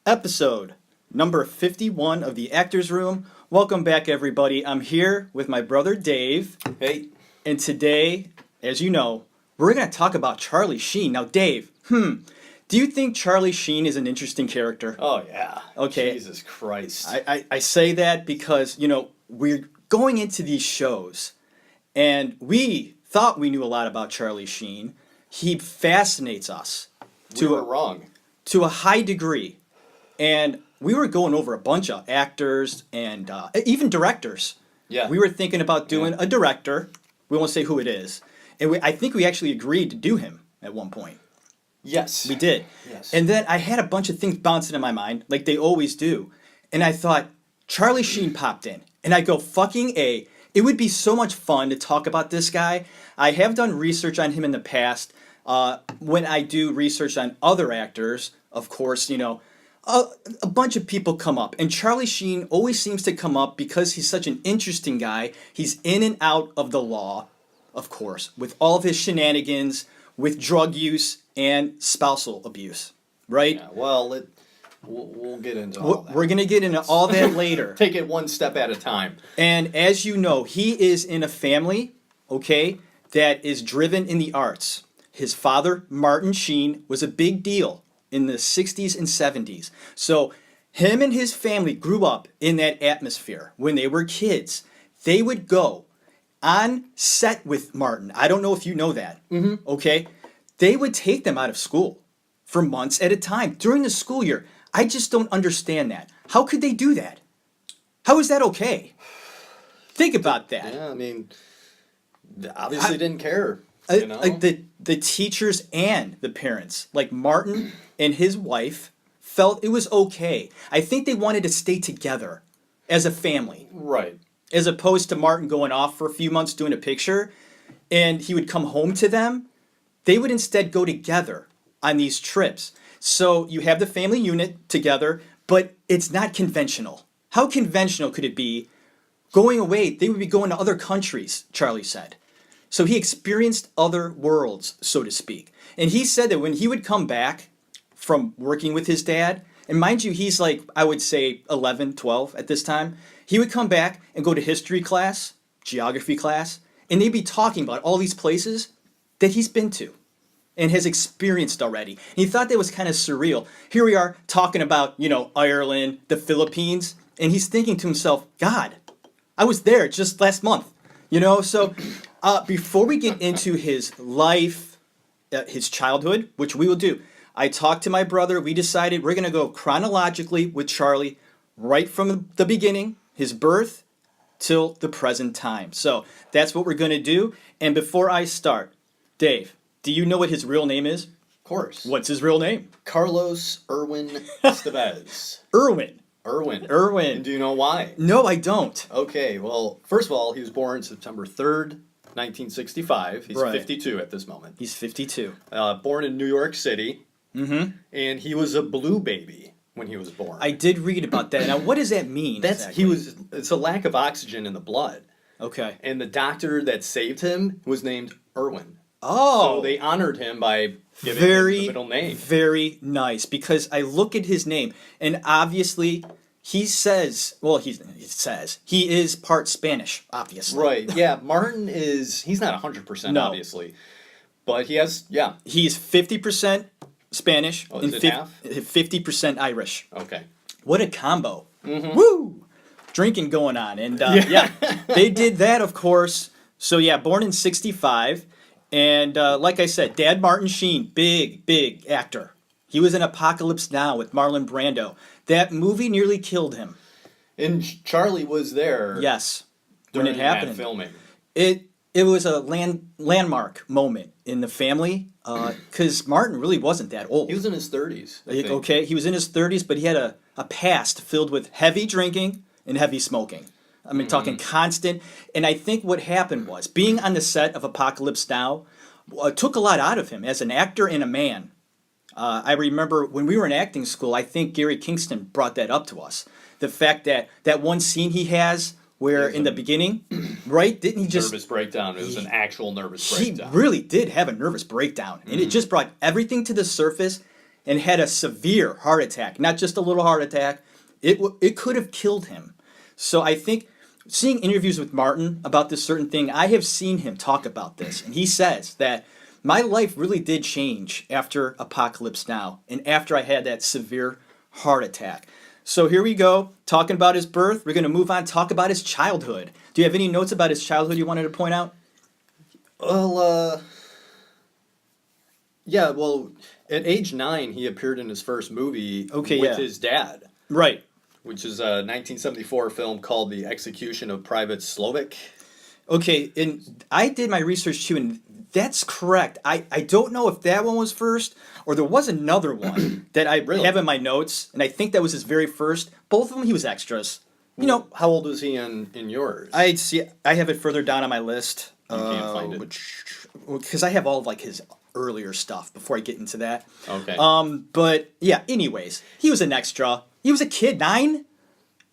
Episode number 51 of the Actors Room. Welcome back, everybody. I'm here with my brother Dave. Hey. And today, as you know, we're going to talk about Charlie Sheen. Now, Dave, do you think Charlie Sheen is an interesting character? Oh, yeah. Okay. Jesus Christ. I say that because, we're going into these shows, and we thought we knew a lot about Charlie Sheen. He fascinates us. We were wrong. To a high degree. And we were going over a bunch of actors and even directors. Yeah. We were thinking about doing a director. We won't say who it is. And I think we actually agreed to do him at one point. Yes. We did. Yes. And then I had a bunch of things bouncing in my mind, like they always do. And I thought, Charlie Sheen popped in. And I go, fucking A. It would be so much fun to talk about this guy. I have done research on him in the past. When I do research on other actors, of course, a bunch of people come up, and Charlie Sheen always seems to come up because he's such an interesting guy. He's in and out of the law, of course, with all of his shenanigans, with drug use and spousal abuse, right? Yeah, well, we'll get into all that. We're going to get into all that later. Take it one step at a time. And as you know, he is in a family, okay, that is driven in the arts. His father, Martin Sheen, was a big deal in the 60s and 70s. So him and his family grew up in that atmosphere. When they were kids, they would go on set with Martin. I don't know if you know that, okay? They would take them out of school for months at a time during the school year. I just don't understand that. How could they do that? How is that okay? Think about that. Yeah, I mean, obviously didn't care. Like the teachers and the parents, like Martin and his wife, felt it was okay. I think they wanted to stay together as a family. Right. As opposed to Martin going off for a few months doing a picture, and he would come home to them. They would instead go together on these trips. So you have the family unit together, but it's not conventional. How conventional could it be going away? They would be going to other countries, Charlie said. So he experienced other worlds, so to speak. And he said that when he would come back from working with his dad, and mind you, he's like, I would say 11, 12 at this time, he would come back and go to history class, geography class, and they'd be talking about all these places that he's been to and has experienced already. And he thought that was kind of surreal. Here we are talking about, Ireland, the Philippines, and he's thinking to himself, God, I was there just last month. So before we get into his life, his childhood, which we will do, I talked to my brother. We decided we're going to go chronologically with Charlie right from the beginning, his birth, till the present time. So that's what we're going to do. And before I start, Dave, do you know what his real name is? Of course. What's his real name? Carlos Irwin Estevez. Irwin. And do you know why? No, I don't. Okay, well, first of all, he was born September 3rd, 1965. He's 52 at this moment. He's 52. Born in New York City. Mm-hmm. And he was a blue baby when he was born. I did read about that. Now, what does that mean? It's a lack of oxygen in the blood. Okay. And the doctor that saved him was named Irwin. Oh. So they honored him by giving him the middle name. Very nice, because I look at his name, and obviously he says, he is part Spanish, obviously. Right, yeah. Martin he's not 100%, obviously. But he has, He's 50% Spanish and half? 50% Irish. Okay. What a combo. Mm-hmm. Woo! Drinking going on. And they did that, of course. So born in 65. And like I said, Dad Martin Sheen, big actor. He was in Apocalypse Now with Marlon Brando. That movie nearly killed him. And Charlie was there. Yes, when it happened. That filming. It was a landmark moment in the family because Martin really wasn't that old. He was in his 30s. I think. Okay, he was in his 30s, but he had a past filled with heavy drinking and heavy smoking. I mean, talking constant. And I think what happened was, being on the set of Apocalypse Now, took a lot out of him as an actor and a man. I remember when we were in acting school, I think Gary Kingston brought that up to us. The fact that that one scene he has where in the beginning, right? Didn't he just... Nervous breakdown. It was an actual nervous He breakdown. really did have a nervous breakdown. And it just brought everything to the surface and had a severe heart attack. Not just a little heart attack. It could have killed him. So I think seeing interviews with Martin about this certain thing, I have seen him talk about this. And he says that my life really did change after Apocalypse Now and after I had that severe heart attack. So here we go, talking about his birth. We're going to move on, talk about his childhood. Do you have any notes about his childhood you wanted to point out? Well, yeah, well, at age 9, he appeared in his first movie with his dad. Right. Which is a 1974 film called The Execution of Private Slovik. Okay, and I did my research too, and that's correct. I don't know if that one was first, or there was another one that I have in my notes, and I think that was his very first. Both of them, he was extras. You know, how old was he in yours? I have it further down on my list. You can't find it. Because I have all of like his earlier stuff before I get into that. Okay. But yeah, anyways, he was an extra. He was a kid, 9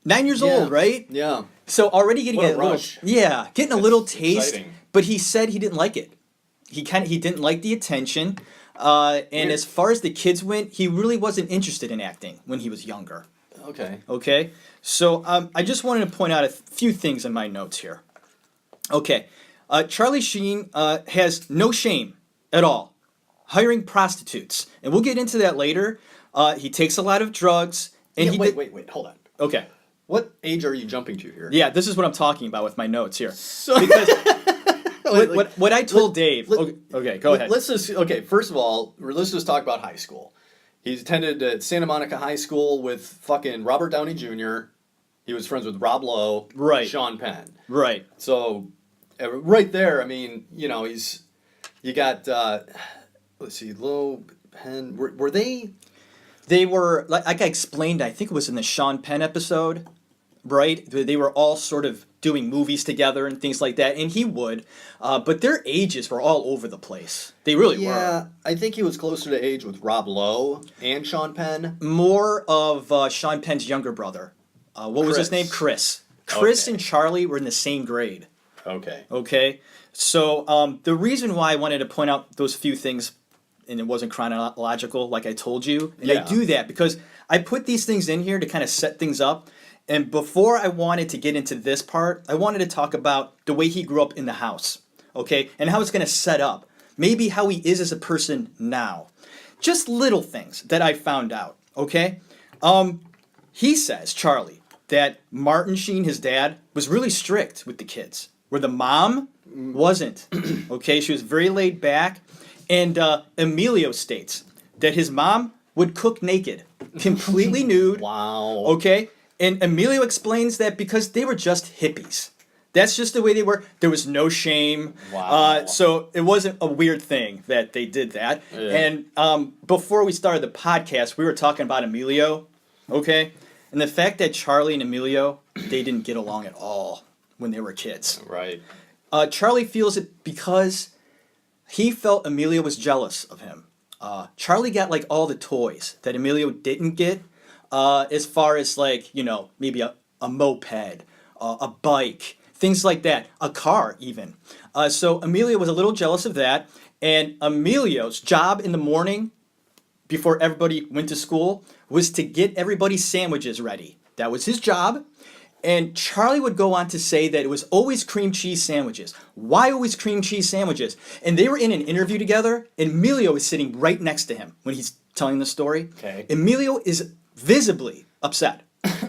years old, right? Yeah. So already getting What a little, rush. getting a little taste. Exciting. But he said he didn't like it. He didn't like the attention. And as far as the kids went, he really wasn't interested in acting when he was younger. Okay. Okay. So I just wanted to point out a few things in my notes here. Okay. Charlie Sheen has no shame at all hiring prostitutes, and we'll get into that later. He takes a lot of drugs. And wait, hold on. Okay. What age are you jumping to here? Yeah, this is what I'm talking about with my notes here. So, Because what I told Dave. Okay, go ahead. First of all, let's just talk about high school. He's attended at Santa Monica High School with fucking Robert Downey Jr. He was friends with Rob Lowe. Right. Sean Penn. Right. So, right there, I mean, you know, you got, let's see, Lowe, Penn, were they... They were, like I explained, I think it was in the Sean Penn episode, right? They were all sort of doing movies together and things like that, and he would. But their ages were all over the place. They really were. Yeah, I think he was closer to age with Rob Lowe and Sean Penn. More of Sean Penn's younger brother. What was his name? Chris. Chris and Charlie were in the same grade. Okay. Okay? So the reason why I wanted to point out those few things, and it wasn't chronological like I told you, and I do that because I put these things in here to kind of set things up. And before I wanted to get into this part, I wanted to talk about the way he grew up in the house, okay? And how it's going to set up. Maybe how he is as a person now. Just little things that I found out, okay? He says, Charlie, that Martin Sheen, his dad, was really strict with the kids, where the mom wasn't, okay? She was very laid back. And Emilio states that his mom would cook naked, completely nude. Wow. Okay? And Emilio explains that because they were just hippies. That's just the way they were. There was no shame. Wow. So it wasn't a weird thing that they did that. Yeah. And before we started the podcast, we were talking about Emilio, okay? And the fact that Charlie and Emilio, they didn't get along at all when they were kids. Right. Charlie feels it because he felt Emilio was jealous of him. Charlie got like all the toys that Emilio didn't get, as far as like, you know, maybe a moped, a bike, things like that, a car even. So Emilio was a little jealous of that, and Emilio's job in the morning, before everybody went to school, was to get everybody's sandwiches ready. That was his job. And Charlie would go on to say that it was always cream cheese sandwiches. Why always cream cheese sandwiches? And they were in an interview together, and Emilio is sitting right next to him when he's telling the story. Okay. Emilio is visibly upset.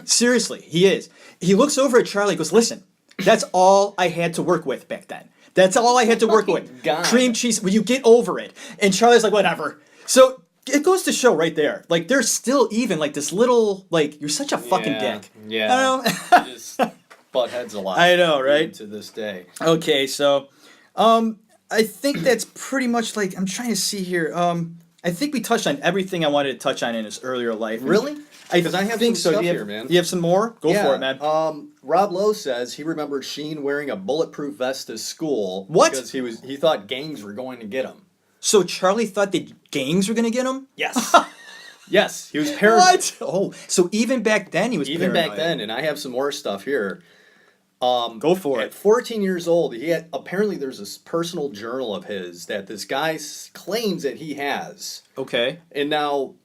Seriously, he is. He looks over at Charlie and goes, listen, that's all I had to work with back then. That's all I had to work with. God. Cream cheese, will you get over it? And Charlie's like, whatever. So it goes to show right there. Like, there's still even, like, this little, like, you're such a fucking dick. Yeah. I don't know. Just butt heads a lot. I know, right? Even to this day. Okay, so, I think that's pretty much, like, I'm trying to see here. I think we touched on everything I wanted to touch on in his earlier life. Really? Because I have think some so. stuff Do you have, here, man. Do you have some more? Go for it, man. Rob Lowe says he remembered Sheen wearing a bulletproof vest to school. What? Because he thought gangs were going to get him. So Charlie thought the gangs were going to get him? Yes. Yes, he was paranoid. What? Oh, so even back then he was Even paranoid. back then, and I have some more stuff here. Go for At it. 14 years old, apparently there's this personal journal of his that this guy claims that he has. Okay. And now,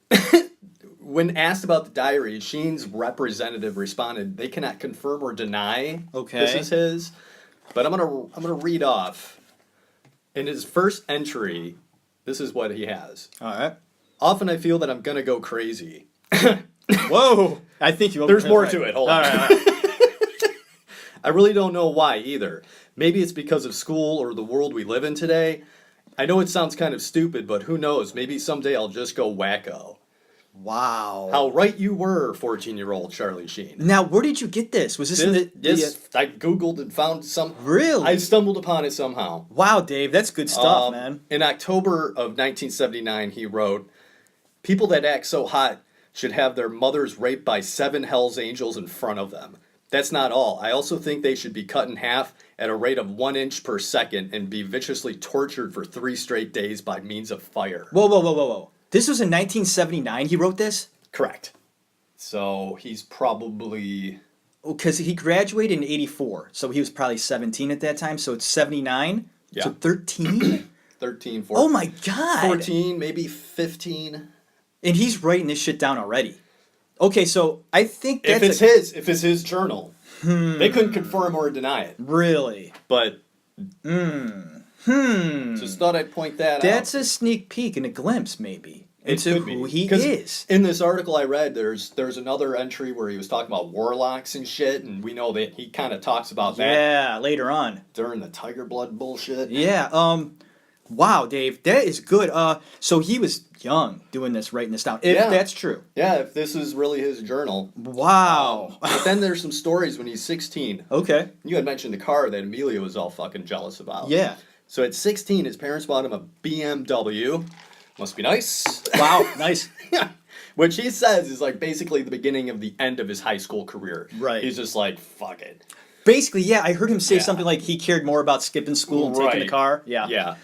when asked about the diary, Sheen's representative responded, "They cannot confirm or deny this is his." But I'm gonna read off. In his first entry, this is what he has. All right. Often I feel that I'm gonna go crazy. Whoa. I think you. There's more right. to it. Hold on. All right. I really don't know why either. Maybe it's because of school or the world we live in today. I know it sounds kind of stupid, but who knows? Maybe someday I'll just go wacko. Wow. How right you were, 14-year-old Charlie Sheen. Now, where did you get this? Was this in the? I Googled and found some. Really? I stumbled upon it somehow. Wow, Dave, that's good stuff, man. In October of 1979, he wrote, "People that act so hot should have their mothers raped by 7 Hell's Angels in front of them. That's not all. I also think they should be cut in half at a rate of 1 inch per second and be viciously tortured for 3 straight days by means of fire." Whoa. This was in 1979 he wrote this? Correct. So he's probably... Because he graduated in 84, so he was probably 17 at that time, so it's 79? Yeah. So 13? 13, 14. Oh my god! 14, maybe 15. And he's writing this shit down already. Okay, so I think that's If it's his journal, they couldn't confirm or deny it. Really? But just thought I'd point that out. That's a sneak peek and a glimpse, maybe, It into could be. who he 'Cause is. In this article I read, there's another entry where he was talking about warlocks and shit, and we know that he kind of talks about that Yeah, later on. during the Tiger Blood bullshit. Yeah, wow, Dave, that is good. So he was young doing this, writing this down, if Yeah. that's true. Yeah, if this is really his journal. Wow. But then there's some stories when he's 16. Okay. You had mentioned the car that Amelia was all fucking jealous about. Yeah. So at 16, his parents bought him a BMW. Must be nice. Wow, nice. Which he says is like basically the beginning of the end of his high school career. Right. He's just like, fuck it. Basically, yeah, I heard him say Yeah. something like he cared more about skipping school and taking the Right. car. Yeah. Yeah.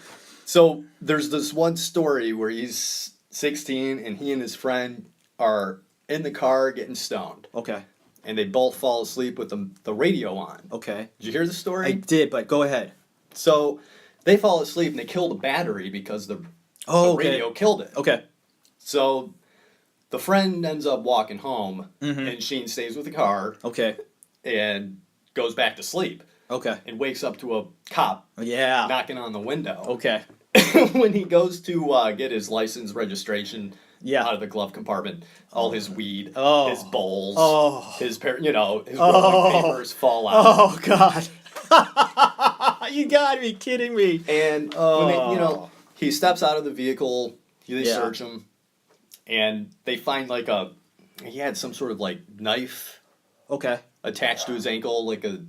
So there's this one story where he's 16 and he and his friend are in the car getting stoned. Okay. And they both fall asleep with the radio on. Okay. Did you hear the story? I did, but go ahead. So they fall asleep and they kill the battery because the Okay. radio killed it. Okay. So the friend ends up walking home Mm-hmm. and Sheen stays with the car Okay. and goes back to sleep Okay. and wakes up to a cop Yeah. knocking on the window. Okay. When he goes to get his license registration Yeah. out of the glove compartment, all his weed, Oh. his bowls, Oh. his rolling papers fall out. Oh God. You gotta be kidding me. And when he steps out of the vehicle, they Yeah. search him, and they find he had some sort of like knife Okay. attached to his ankle, like a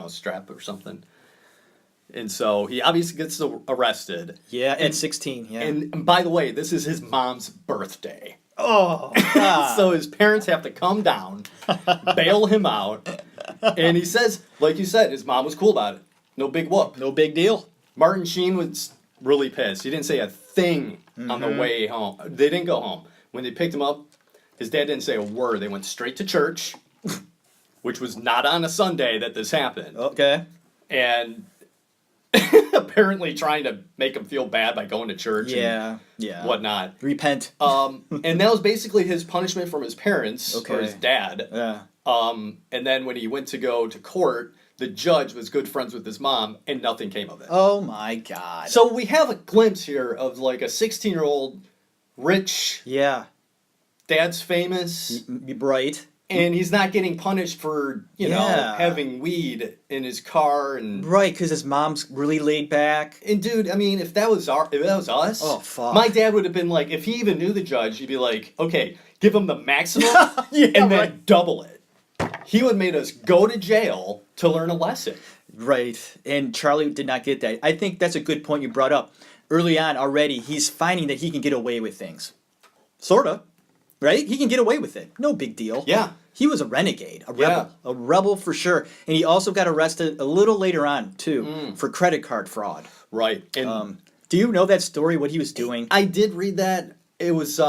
strap or something. And so he obviously gets arrested. Yeah, at 16. Yeah. And by the way, this is his mom's birthday. oh God. So his parents have to come down, bail him out, and he says, like you said, his mom was cool about it. No big whoop. No big deal. Martin Sheen was really pissed. He didn't say a thing on the way home. They didn't go home. When they picked him up, his dad didn't say a word. They went straight to church, which was not on a Sunday that this happened. Okay. And apparently trying to make him feel bad by going to church Yeah. and whatnot. Repent. And that was basically his punishment from his parents or Okay. his dad. Yeah. And then when he went to go to court, the judge was good friends with his mom, and nothing came of it. Oh my God. So we have a glimpse here of like a 16-year-old, rich, Yeah. dad's famous, Right. and he's not getting punished for, Yeah. having weed in his car and... Right, because his mom's really laid back. And dude, I mean, if that was us, Oh, fuck. my dad would have been like, if he even knew the judge, he'd be like, okay, give him the maximum Yeah, and then right. double it. He would have made us go to jail to learn a lesson. Right. And Charlie did not get that. I think that's a good point you brought up. early on already, he's finding that he can get away with things. Sorta. Right? He can get away with it. No big deal. Yeah. He was a renegade, a rebel. A rebel for sure. And he also got arrested a little later on, too, for credit card fraud. Right. And Do you know that story, what he was doing? I did read that. It was,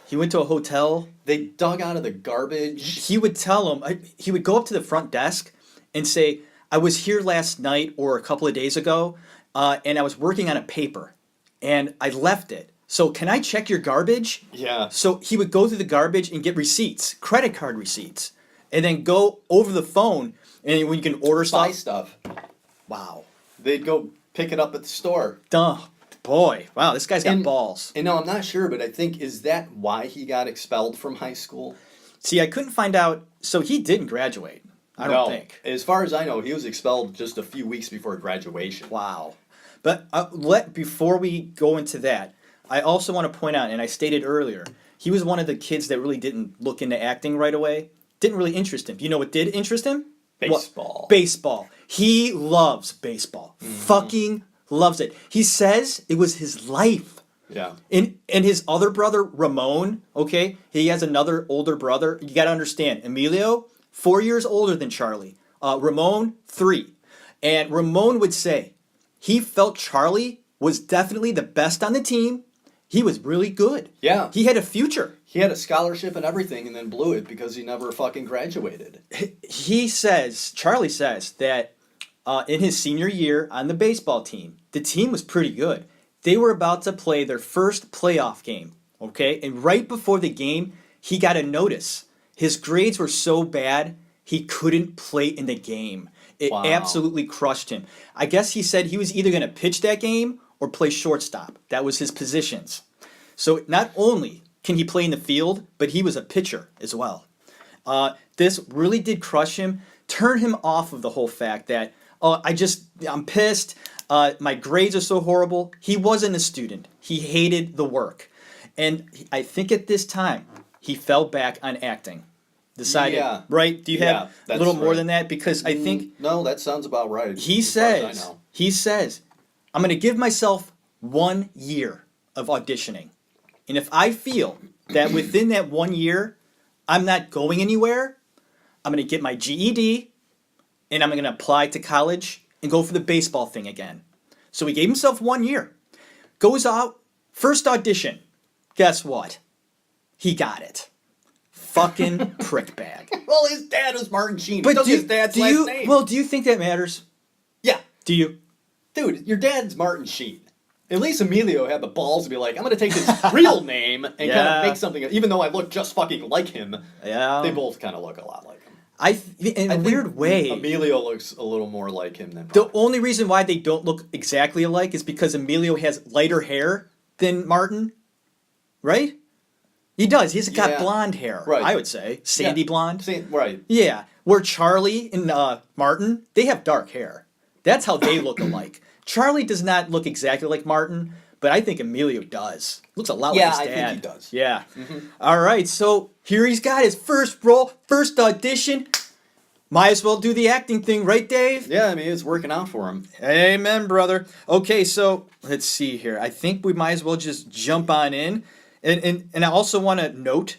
He went to a hotel. they dug out of the garbage. He would tell him, he would go up to the front desk and say, I was here last night or a couple of days ago, and I was working on a paper, and I left it. So can I check your garbage? Yeah. So he would go through the garbage and get receipts, credit card receipts, and then go over the phone, and when you can order Buy stuff. stuff. Wow. They'd go pick it up at the store. Duh. Boy. Wow, this guy's got And- balls. And no, I'm not sure, but I think, is that why he got expelled from high school? See, I couldn't find out. So he didn't graduate. I don't think. As far as I know, he was expelled just a few weeks before graduation. Wow. But before we go into that, I also want to point out, and I stated earlier, he was one of the kids that really didn't look into acting right away. Didn't really interest him. You know what did interest him? Baseball. What? Baseball. He loves baseball. Fucking loves it. He says it was his life. Yeah. And his other brother, Ramon, okay, he has another older brother. You got to understand, Emilio, 4 years older than Charlie. Ramon, 3. And Ramon would say he felt Charlie was definitely the best on the team. He was really good. Yeah. He had a future. He had a scholarship and everything and then blew it because he never fucking graduated. Charlie says that in his senior year on the baseball team, the team was pretty good. They were about to play their first playoff game, okay? And right before the game, he got a notice. His grades were so bad, he couldn't play in the game. It Wow. absolutely crushed him. I guess he said he was either going to pitch that game or play shortstop. That was his positions. So not only can he play in the field, but he was a pitcher as well. This really did crush him, turn him off of the whole fact that, I'm pissed, my grades are so horrible. He wasn't a student. He hated the work. And I think at this time, he fell back on acting. Decided, Yeah. right? Do you Yeah, have a that's little more right. than that? Because I think No, that sounds about right. he as far as I says, know. I'm going to give myself 1 year of auditioning. And if I feel that within that 1 year, I'm not going anywhere, I'm going to get my GED and I'm going to apply to college and go for the baseball thing again. So he gave himself 1 year. Goes out, first audition. Guess what? He got it. Fucking prick bag. Well, his dad was Martin Sheen. But He took his dad's last name. Well, do you think that matters? yeah. Do you? Dude, your dad's Martin Sheen. At least Emilio had the balls to be like, I'm going to take his real name and kind Yeah. of make something. Even though I look just fucking like him, Yeah. they both kind of look a lot like him. In a think weird way. Emilio looks a little more like him than The Martin. only reason why they don't look exactly alike is because Emilio has lighter hair than Martin, right? He does. He's got Yeah. blonde hair, Right. I would say. Sandy Yeah. blonde. Right. Yeah. Where Charlie and Martin, they have dark hair. That's how they look alike. Charlie does not look exactly like Martin, but I think Emilio does. Looks a lot Yeah, like his I dad. think he does. Yeah. All right, so here he's got his first role, first audition. Might as well do the acting thing, right, Dave? Yeah, I mean, it's working out for him. Amen, brother. Okay, so let's see here. I think we might as well just jump on in. And I also want to note,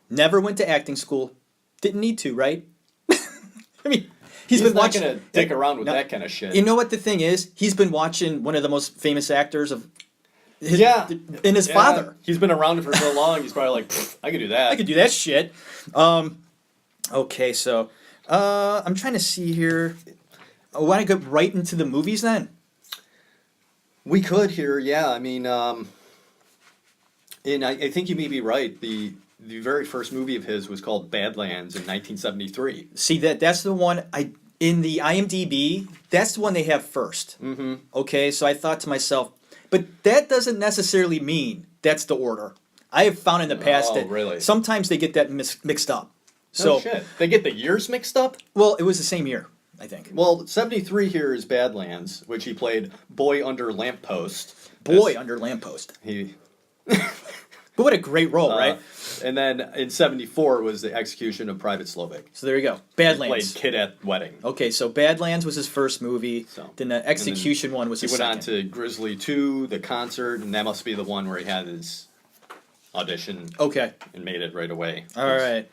never went to acting school. Didn't need to, right? I mean, He's been not watching. going to dick around with No. that kind of shit. You know what the thing is? He's been watching one of the most famous actors of his, Yeah. and his father. He's been around it for so long, he's probably like, "Pfft, I could do that. I could do that shit. Okay, so I'm trying to see here. I want to go right into the movies then. We could here, yeah. I mean, and I think you may be right. The very first movie of his was called Badlands in 1973. See that's the one in the IMDb. That's the one they have first. Mm-hmm. Okay, so I thought to myself, but that doesn't necessarily mean that's the order. I have found in the past Oh, that really? sometimes they get that mixed up. So So, shit. They get the years mixed up? well, it was the same year, I think. Well, 73 here is Badlands, which he played Boy Under Lamppost. Boy under lamppost. He But what a great role, right? And then in 74 was the execution of Private Slovak. So there you go. He Badlands. played Kid at Wedding. Okay, so Badlands was his first movie. So- Then the Execution one was He his went on second. to Grizzly 2, the concert, and that must be the one where he had his audition Okay, and made it right away. all right.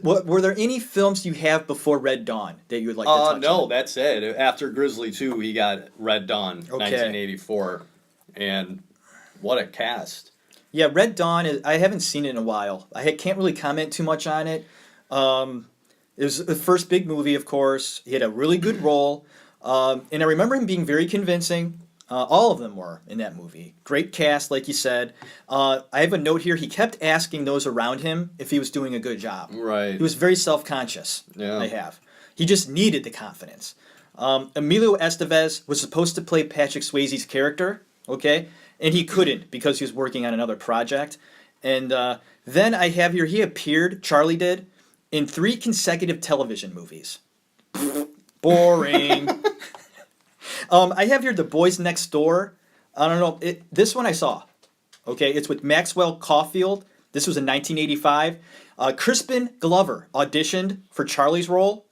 Were there any films you have before Red Dawn that you would like to touch No, on? that's it. After Grizzly 2, he got Red Dawn, Okay. 1984. And what a cast. Yeah, Red Dawn, I haven't seen it in a while. Can't really comment too much on it. It was the first big movie, of course. He had a really good role. And I remember him being very convincing. All of them were in that movie. Great cast, like you said. I have a note here. He kept asking those around him if he was doing a good job. Right. He was very self-conscious. Yeah. He just needed the confidence. Emilio Estevez was supposed to play Patrick Swayze's character, okay? And he couldn't because he was working on another project. And then I have here, Charlie did, in 3 consecutive television movies. Boring. I have here The Boys Next Door. I don't know. This one I saw. Okay, it's with Maxwell Caulfield. This was in 1985. Crispin Glover auditioned for Charlie's role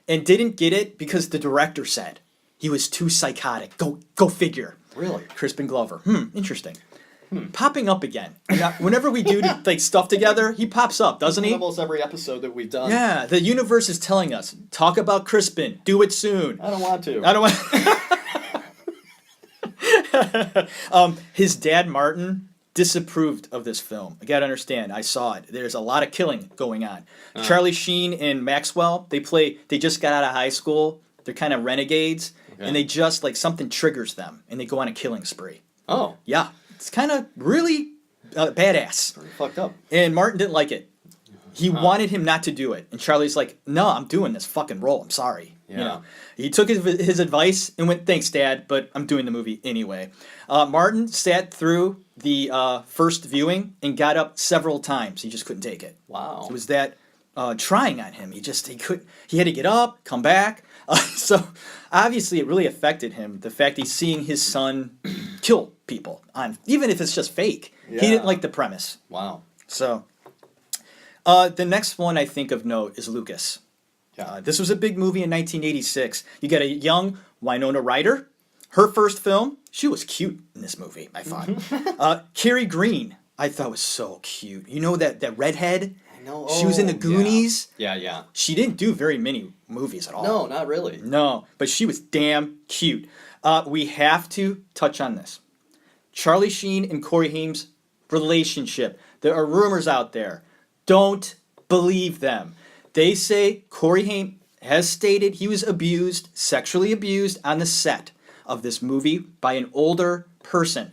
and didn't get it because the director said he was too psychotic. Go figure. Really? Crispin Glover. Interesting. Popping up again. Whenever we do like stuff together, he pops up, doesn't he? Almost every episode that we've done. Yeah, the universe is telling us, talk about Crispin. Do it soon. I don't want to. I don't want. His dad Martin disapproved of this film. I gotta understand. I saw it. There's a lot of killing going on. Charlie Sheen and Maxwell. They just got out of high school. They're kind of renegades, and they just like something triggers them, and they go on a killing spree. Oh. Yeah, it's kind of really badass. Pretty fucked up. And Martin didn't like it. He wanted him not to do it. And Charlie's like, no, I'm doing this fucking role. I'm sorry. Yeah. You know, he took his advice and went, thanks, Dad, but I'm doing the movie anyway. Martin sat through the first viewing and got up several times. He just couldn't take it. Wow. It was that trying on him. He had to get up, come back. So obviously it really affected him. The fact he's seeing his son kill people, even if it's just fake. Yeah. He didn't like the premise. Wow. So, the next one I think of note is Lucas. Yeah. This was a big movie in 1986. You got a young Winona Ryder. Her first film, she was cute in this movie, I thought. Carrie Green, I thought was so cute. You know that redhead? I know. She was in the Oh, Goonies. Yeah. She didn't do very many movies at all. No, not really. No, but she was damn cute. We have to touch on this. Charlie Sheen and Corey Haim's relationship. There are rumors out there. Don't believe them. They say Corey Haim has stated he was sexually abused on the set of this movie by an older person.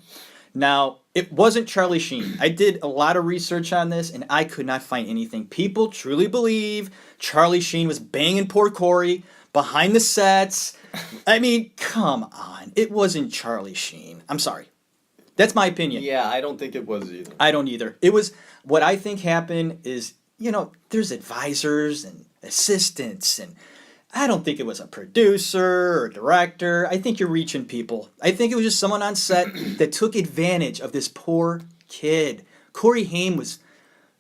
Now, it wasn't Charlie Sheen. I did a lot of research on this and I could not find anything. People truly believe Charlie Sheen was banging poor Corey behind the sets. I mean, come on. It wasn't Charlie Sheen. I'm sorry. That's my opinion. Yeah, I don't think it was either. I don't either. It was, what I think happened is, there's advisors and assistants, and I don't think it was a producer or director. I think you're reaching people. I think it was just someone on set that took advantage of this poor kid. Corey Haim was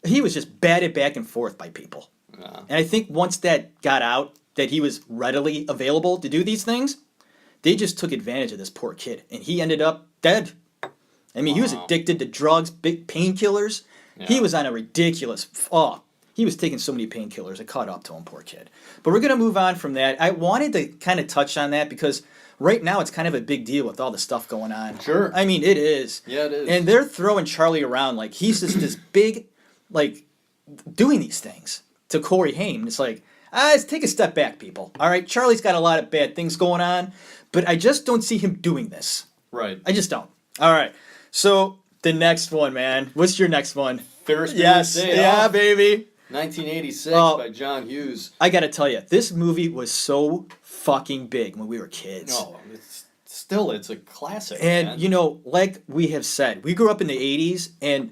just batted back and forth by people. And I think once that got out, that he was readily available to do these things, they just took advantage of this poor kid. And he ended up dead. I mean, he was addicted to drugs, big painkillers. Yeah. He was on a ridiculous... he was taking so many painkillers. It caught up to him, poor kid. But we're going to move on from that. I wanted to kind of touch on that because right now it's kind of a big deal with all the stuff going on. Sure. I mean, it is. Yeah, it is. And they're throwing Charlie around like he's just this big, like, doing these things to Corey Haim. It's like, let's take a step back, people. All right, Charlie's got a lot of bad things going on, but I just don't see him doing this. Right. I just don't. All right. So the next one, man. What's your next one? Ferris Bueller's Yes. Day Yeah, Off, baby. 1986 by John Hughes. I got to tell you, this movie was so fucking big when we were kids. No, it's a classic. And, man. like we have said, we grew up in the 80s, and,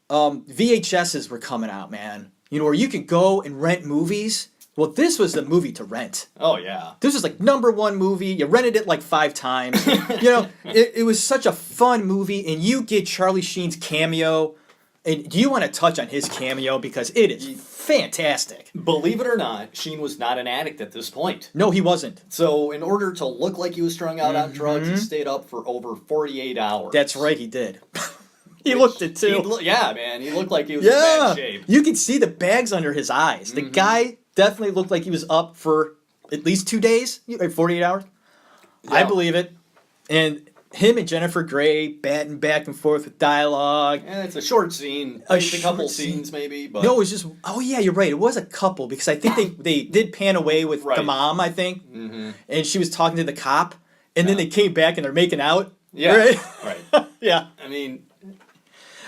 VHSs were coming out, man. Where you could go and rent movies. Well, this was the movie to rent. Oh, yeah. This was like #1 movie. You rented it like 5 times. It was such a fun movie, and you get Charlie Sheen's cameo. And do you want to touch on his cameo because it is fantastic? Believe it or not, Sheen was not an addict at this point. No, he wasn't. So in order to look like he was strung out on drugs, he stayed up for over 48 hours. That's right, he did. He looked it too. Yeah, man, he looked like he was in bad shape. You could see the bags under his eyes. The guy definitely looked like he was up for at least 2 days, 48 hours. Yeah. I believe it. And him and Jennifer Grey batting back and forth with dialogue. Yeah, it's a short scene. A couple scenes maybe, but no, it was just. Oh yeah, you're right. It was a couple because I think they did pan away with the mom. I think, and she was talking to the cop, and then they came back and they're making out. Yeah, right. Yeah. I mean,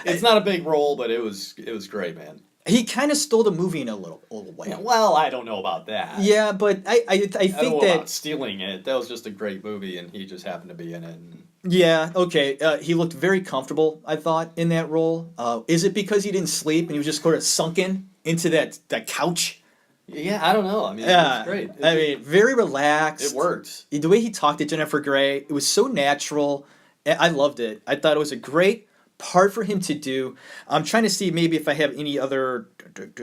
it's not a big role, but it was great, man. He kind of stole the movie in a little way. Well, I don't know about that. Yeah, but I think I don't know that about stealing it. That was just a great movie, and he just happened to be in it. And... Yeah, okay. He looked very comfortable, I thought, in that role. Is it because he didn't sleep and he was just sort of sunken into that couch? Yeah, I don't know. I mean, Yeah, it was great. I mean, very relaxed. It worked. The way he talked to Jennifer Grey, it was so natural. I loved it. I thought it was a great part for him to do. I'm trying to see maybe if I have any other.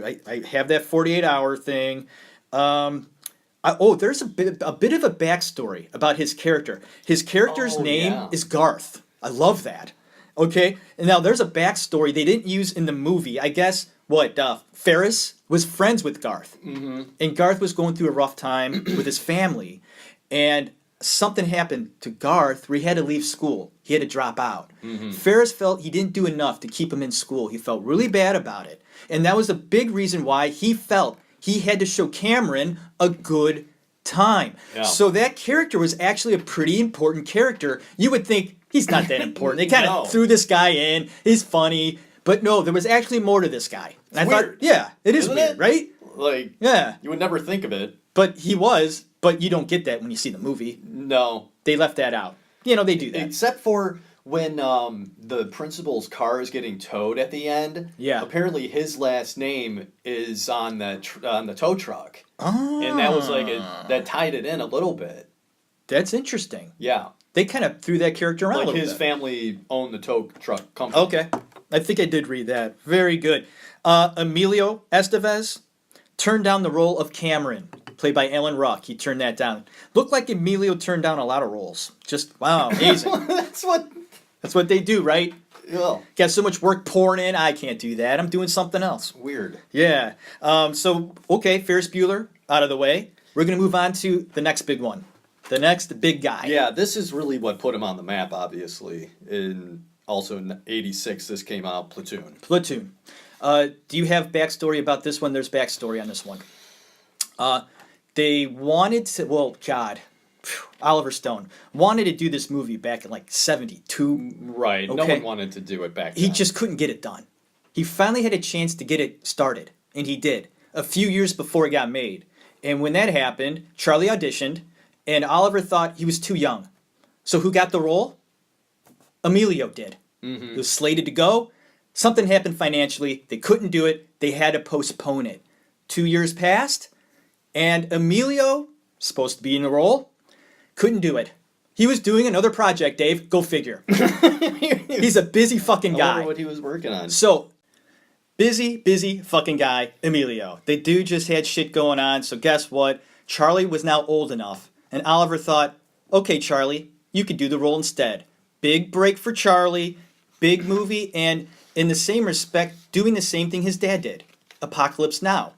I have that 48-hour thing. There's a bit of a backstory about his character. His character's name is Garth. I love that. Okay, and now there's a backstory they didn't use in the movie. I guess Ferris was friends with Garth, and Garth was going through a rough time with his family, and something happened to Garth where he had to leave school. He had to drop out. Ferris felt he didn't do enough to keep him in school. He felt really bad about it, and that was a big reason why he felt he had to show Cameron a good time. Yeah. So that character was actually a pretty important character. You would think he's not that important. They kind of threw this guy in. He's funny. But no, there was actually more to this guy. And I thought, yeah, it is weird, right? Like, yeah. You would never think of it. But he was, but you don't get that when you see the movie. No. They left that out. You know, they do that. Except for when the principal's car is getting towed at the end. Yeah. Apparently his last name is on the tow truck. Oh. And that was that tied it in a little bit. That's interesting. Yeah. They kind of threw that character around a little bit. Like his family owned the tow truck company. Okay. I think I did read that. Very good. Emilio Estevez turned down the role of Cameron, played by Alan Ruck. He turned that down. Looked like Emilio turned down a lot of roles. Just, wow, amazing. That's what they do, right? Yeah. Got so much work pouring in, I can't do that. I'm doing something else. Weird. Yeah. Okay, Ferris Bueller out of the way. We're going to move on to the next big one. The next big guy. Yeah, this is really what put him on the map, obviously. Also in '86, this came out, Platoon. Platoon. Do you have backstory about this one? There's backstory on this one. They wanted to, Oliver Stone wanted to do this movie back in like 72. Right. Okay. No one wanted to do it back then. He just couldn't get it done. He finally had a chance to get it started, and he did, a few years before it got made. And when that happened, Charlie auditioned, and Oliver thought he was too young. So who got the role? Emilio did. Mm-hmm. He was slated to go. Something happened financially. They couldn't do it. They had to postpone it. 2 years passed, and Emilio, supposed to be in the role, couldn't do it. He was doing another project, Dave. Go figure. He's a busy fucking guy. I wonder what he was working on. So, busy fucking guy, Emilio. The dude just had shit going on, so guess what? Charlie was now old enough, and Oliver thought, okay, Charlie, you could do the role instead. Big break for Charlie, big movie, and in the same respect, doing the same thing his dad did. Apocalypse Now.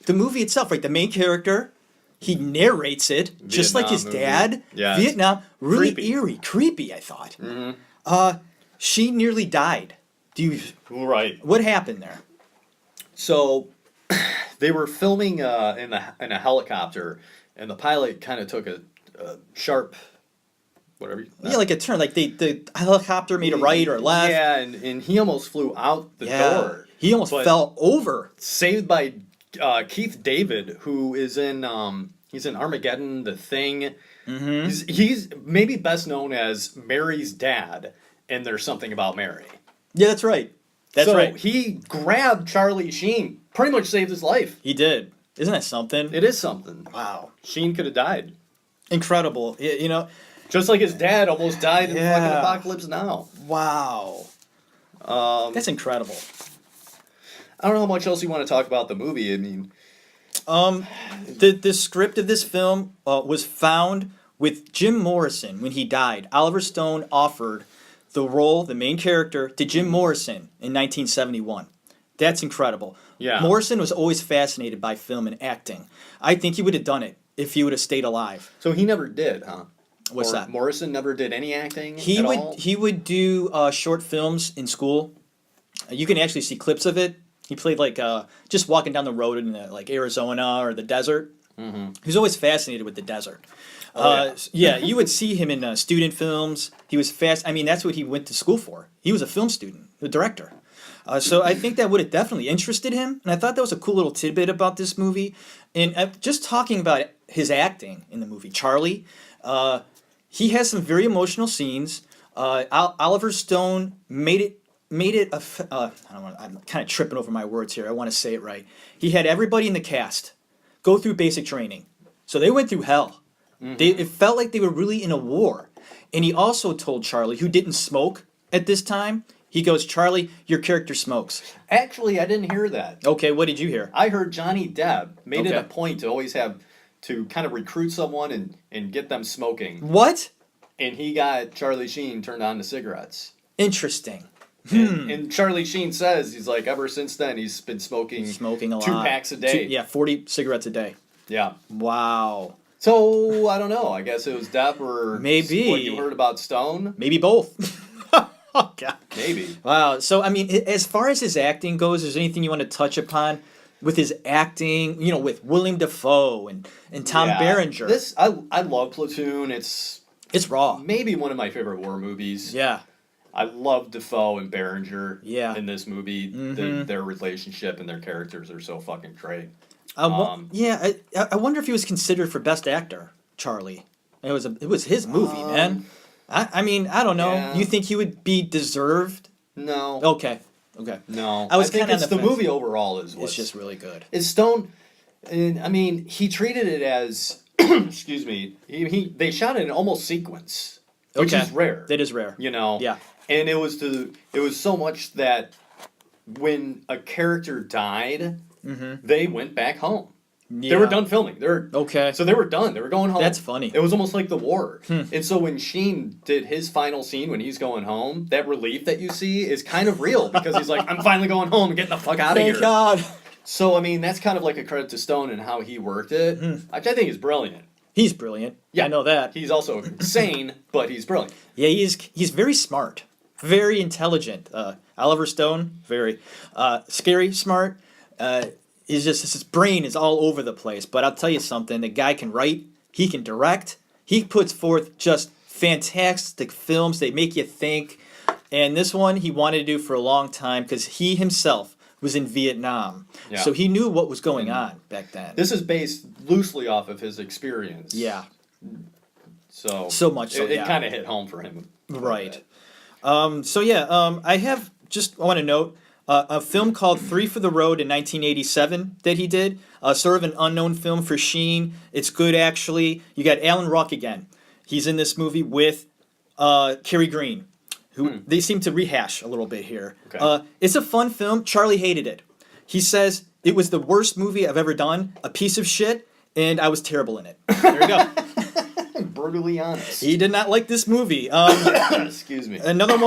The movie itself, right, the main character, he narrates it, just like his dad. Yeah, Vietnam, really eerie, creepy, I thought. Mm-hmm. She nearly died. Right. What happened there? So, they were filming in a helicopter, and the pilot kind of took a sharp, whatever. Yeah, like a turn. Like the helicopter made a right or a left. Yeah, and he almost flew out the door. He almost fell over. Saved by Keith David, who is in he's in Armageddon, The Thing. Mm-hmm. He's maybe best known as Mary's dad, and There's Something About Mary. Yeah, that's right. That's right. He grabbed Charlie Sheen, pretty much saved his life. He did. Isn't that something? It is something. Wow. Sheen could have died. Incredible. You know, just like his dad almost died in fucking Apocalypse Now. Wow. That's incredible. I don't know how much else you want to talk about the movie. I mean, The script of this film was found with Jim Morrison when he died. Oliver Stone offered the role, the main character, to Jim Morrison in 1971. That's incredible. Yeah. Morrison was always fascinated by film and acting. I think he would have done it if he would have stayed alive. so he never did, huh? What's Or that? Morrison never did any acting He at would all? he would do short films in school. You can actually see clips of it. He played like just walking down the road in like Arizona or the desert. Mm-hmm. He was always fascinated with the desert. Yeah, you would see him in student films. He was fast. I mean, that's what he went to school for. He was a film student, a director. So I think that would have definitely interested him. And I thought that was a cool little tidbit about this movie. And just talking about his acting in the movie, Charlie, he has some very emotional scenes. Oliver Stone made it I'm kind of tripping over my words here. I want to say it right. He had everybody in the cast go through basic training. So they went through hell. It felt like they were really in a war. And he also told Charlie, who didn't smoke at this time, he goes, Charlie, your character smokes. Actually, I didn't hear that. Okay, what did you hear? I heard Johnny Depp made it Okay. a point to always have to kind of recruit someone and get them smoking. What? And he got Charlie Sheen turned on to cigarettes. Interesting. And Charlie Sheen says, he's like, ever since then, he's been smoking Smoking a lot. 2 packs a day. 40 cigarettes a day. Yeah. Wow. So, I don't know. I guess it was Depp or Maybe. what you heard about Stone. Maybe both. Oh, God. Maybe. Wow. So, I mean, as far as his acting goes, is there anything you want to touch upon with his acting, with William Dafoe and Tom Yeah. Berenger? I love Platoon. It's raw. maybe one of my favorite war movies. Yeah. I love Dafoe and Berenger Yeah. in this movie. Their relationship and their characters are so fucking great. I wonder if he was considered for Best Actor, Charlie. It was his movie, man. I mean, I don't know. Yeah. You think he would be deserved? No. Okay. No. I was think kinda on it's the the fence. movie overall is what's It's just really good. Is Stone. And, I mean, he treated it as. Excuse me. They shot it in almost sequence, which Okay. is rare. That is rare. Yeah. And it was so much that when a character died, they went back home. Yeah. They were done filming. Okay. So they were done. They were going home. That's funny. It was almost like the war. And so when Sheen did his final scene when he's going home, that relief that you see is kind of real because he's like, I'm finally going home and getting the fuck out of here. Thank God. So, I mean, that's kind of like a credit to Stone and how he worked it, which I think is brilliant. He's brilliant. Yeah. I know that. He's also insane, but he's brilliant. Yeah, he's very smart, very intelligent. Oliver Stone, very scary, smart. His brain is all over the place. But I'll tell you something: the guy can write, he can direct, he puts forth just fantastic films. They make you think. And this one he wanted to do for a long time because he himself was in Vietnam, Yeah. so he knew what was going on back then. This is based loosely off of his experience. Yeah, So much so, it yeah. kind of hit home for him. right. I want to note a film called Three for the Road in 1987 that he did. Sort of an unknown film for Sheen. It's good, actually. You got Alan Ruck again. He's in this movie with Cary Green, who they seem to rehash a little bit here. Okay. It's a fun film. Charlie hated it. He says, it was the worst movie I've ever done, a piece of shit, and I was terrible in it. There you go. Brutally honest. He did not like this movie. Excuse me. Another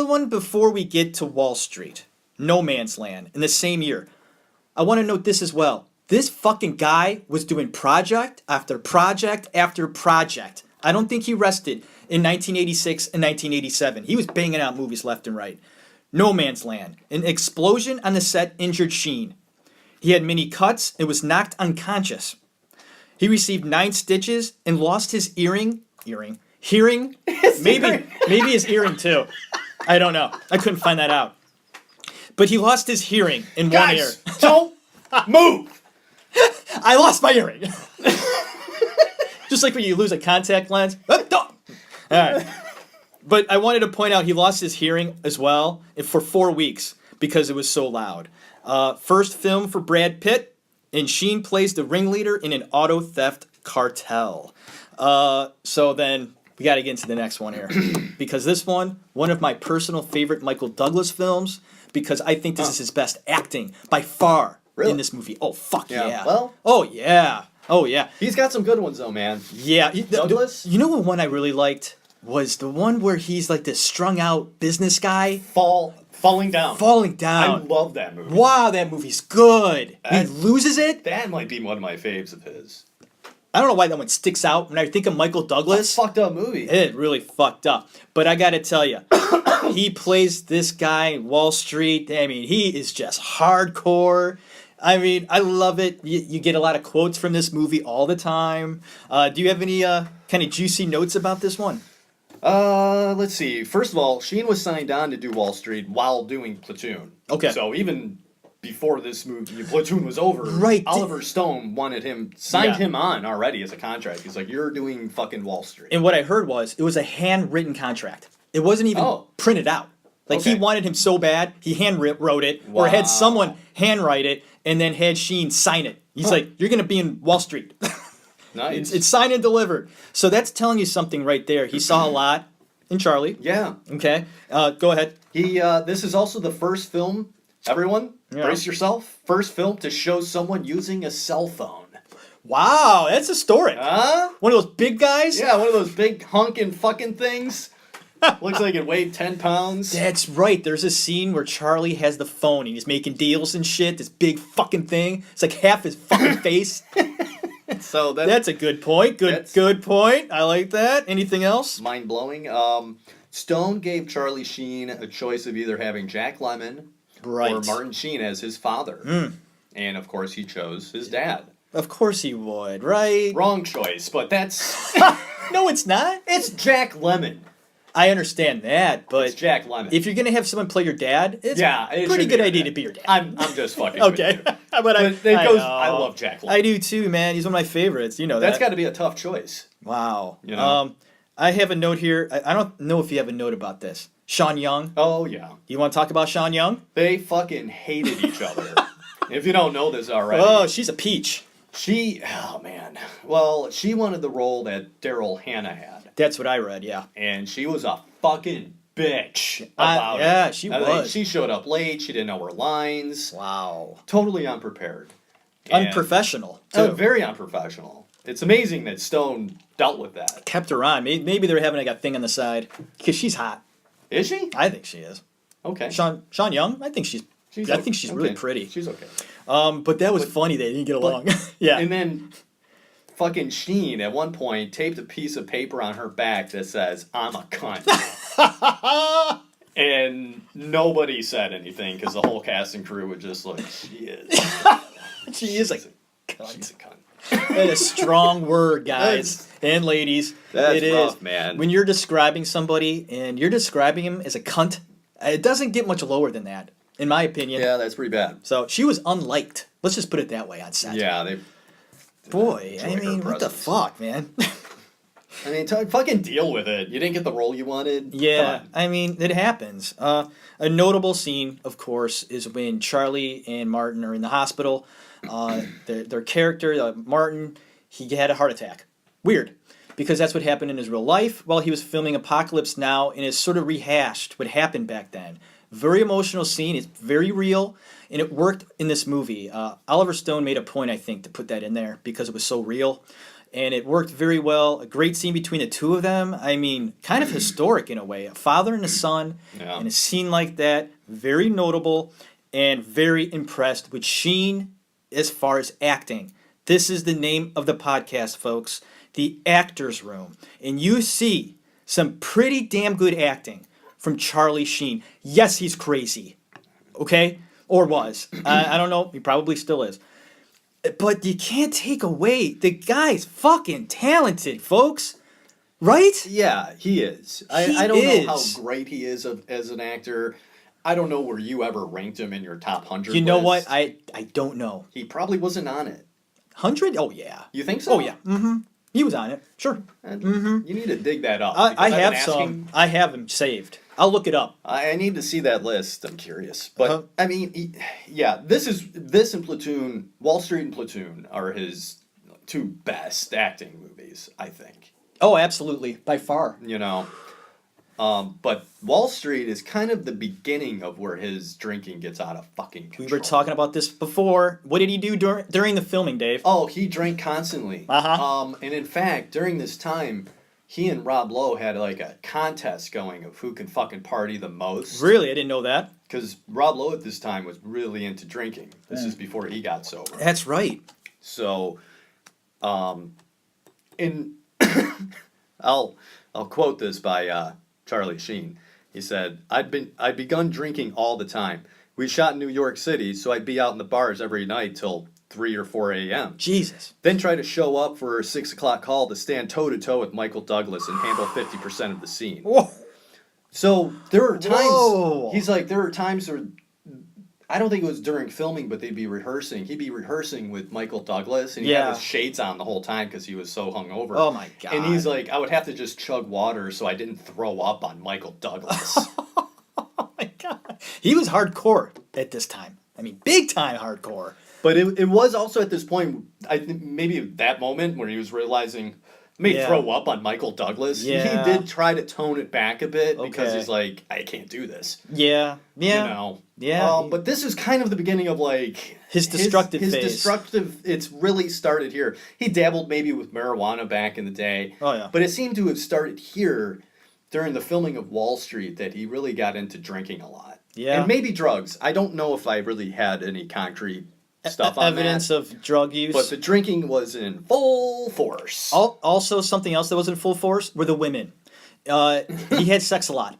one before we get to Wall Street. No Man's Land in the same year. I want to note this as well. This fucking guy was doing project after project after project. I don't think he rested in 1986 and 1987. He was banging out movies left and right. No Man's Land. An explosion on the set injured Sheen. He had many cuts and was knocked unconscious. He received 9 stitches and lost his hearing. Maybe his earring too. I don't know. I couldn't find that out. But he lost his hearing in one ear. Guys, don't move. I lost my earring. Just like when you lose a contact lens. All right. But I wanted to point out he lost his hearing as well for 4 weeks because it was so loud. First film for Brad Pitt, and Sheen plays the ringleader in an auto theft cartel. So then we got to get into the next one here. Because this one of my personal favorite Michael Douglas films, because I think this is his best acting by far in this movie. Oh, fuck yeah. Well, oh, yeah. Oh, yeah. he's got some good ones, though, man. Yeah. Douglas? You know what one I really liked? Was the one where he's like this strung out business guy. Falling down. Falling down. I love that movie. Wow, that movie's good. He loses it. That might be one of my faves of his. I don't know why that one sticks out when I think of Michael Douglas. Fucked up movie. It really fucked up. But I gotta tell you, he plays this guy in Wall Street. I mean, he is just hardcore. I mean, I love it. You get a lot of quotes from this movie all the time. Do you have any kind of juicy notes about this one? Let's see. First of all, Sheen was signed on to do Wall Street while doing Platoon. Okay. So even before this movie, Platoon was over, Right. Oliver Stone signed him on already as a contract. He's like, you're doing fucking Wall Street. And what I heard was it was a handwritten contract. It wasn't even printed out. Like he wanted him so bad, he wrote it or had someone handwrite it and then had Sheen sign it. He's like, you're going to be in Wall Street. Nice. It's signed and delivered. So that's telling you something right there. He saw a lot in Charlie. Yeah. Okay. Go ahead. This is also the first film, everyone, brace yourself, first film to show someone using a cell phone. Wow, that's historic. One of those big guys? Yeah, one of those big hunkin' fucking things. Looks like it weighed 10 pounds. That's right. There's a scene where Charlie has the phone and he's making deals and shit. This big fucking thing. It's like half his fucking face. So that's a good point. Good point. I like that. Anything else? Mind blowing. Stone gave Charlie Sheen a choice of either having Jack Lemmon or Martin Sheen as his father. And of course he chose his dad. Of course he would, right? Wrong choice, but that's... No, it's not. It's Jack Lemmon. I understand that, but it's Jack Lemmon. If you're gonna have someone play your dad, it's a pretty good idea to be your dad. I'm just fucking okay. with you. I love Jack Lemmon. I do too, man. He's one of my favorites. You know that. That's got to be a tough choice. Wow. You know? I have a note here. I don't know if you have a note about this. Sean Young. Oh yeah. You want to talk about Sean Young? They hated each other. If you don't know this already. Oh, she's a peach. Oh man. Well, she wanted the role that Daryl Hannah had. That's what I read, yeah. And she was a fucking bitch about it. Yeah, she was. She showed up late. She didn't know her lines. Wow. Totally unprepared. Unprofessional, too. Very unprofessional. It's amazing that Stone dealt with that. Kept her on. Maybe they're having like a thing on the side. Because she's hot. Is she? I think she is. Okay. Sean Young, I think she's really pretty. She's okay. But that was funny they didn't get along. Yeah. And then fucking Sheen at one point taped a piece of paper on her back that says, "I'm a cunt." And nobody said anything because the whole cast and crew were just like, she is. She is a cunt. She's a cunt. That is a strong word, guys and ladies. That's rough, man. When you're describing somebody and you're describing him as a cunt, it doesn't get much lower than that, in my opinion. Yeah, that's pretty bad. So she was unliked. Let's just put it that way on set. Yeah, Boy, I mean, what the fuck, man? I mean, fucking deal with it. You didn't get the role you wanted. Yeah, I mean, it happens. A notable scene, of course, is when Charlie and Martin are in the hospital. Their character, Martin, he had a heart attack. Weird, because that's what happened in his real life while he was filming Apocalypse Now, and it's sort of rehashed what happened back then. Very emotional scene. It's very real, and it worked in this movie. Oliver Stone made a point, I think, to put that in there because it was so real, and it worked very well. A great scene between the two of them. I mean, kind of historic in a way. A father and a son, in a scene like that. Very notable, and very impressed with Sheen as far as acting. This is the name of the podcast, folks. The Actors Room. And you see some pretty damn good acting from Charlie Sheen. Yes, he's crazy. Okay? Or was. I don't know. He probably still is. But you can't take away the guy's fucking talented, folks. Right? Yeah, he is. I don't know how great he is as an actor. I don't know where you ever ranked him in your top 100 You know list. what? I don't know. He probably wasn't on it. 100? Oh, yeah. You think so? Oh, yeah. Mm-hmm. He was on it. Sure. You need to dig that up. I have some. I have him saved. I'll look it up. I need to see that list. I'm curious. But, I mean, this and Platoon, Wall Street and Platoon are his two best acting movies, I think. Oh, absolutely, by far. you know. But Wall Street is kind of the beginning of where his drinking gets out of fucking control. We were talking about this before. What did he do during the filming, Dave? Oh, he drank constantly. And in fact, during this time, he and Rob Lowe had like a contest going of who can fucking party the most. Really? I didn't know that. Because Rob Lowe at this time was really into drinking. This is before he got sober. That's right. So, in I'll quote this by Charlie Sheen. He said, I'd begun drinking all the time. We shot in New York City, so I'd be out in the bars every night till 3 or 4 a.m. Jesus. Then try to show up for a 6 o'clock call to stand toe-to-toe with Michael Douglas and handle 50% of the scene. Whoa. So there are times, Whoa. he's like, there are times where, I don't think it was during filming, but they'd be rehearsing. He'd be rehearsing with Michael Douglas, and he had his shades on the whole time because he was so hungover. Oh my God. And he's like, I would have to just chug water so I didn't throw up on Michael Douglas. Oh my God. He was hardcore at this time. I mean, big time hardcore. But it was also at this point, I think maybe that moment where he was realizing, I may throw up on Michael Douglas. Yeah. He did try to tone it back a bit because Okay. he's like, I can't do this. Yeah. Yeah. You know? Yeah. But this is kind of the beginning of like His destructive his phase. destructive. It's really started here. He dabbled maybe with marijuana back in the day. Oh, yeah. But it seemed to have started here during the filming of Wall Street that he really got into drinking a lot. Yeah. And maybe drugs. I don't know if I really had any concrete stuff on Evidence that. of drug use. But the drinking was in full force. Also, something else that was in full force were the women. He had sex a lot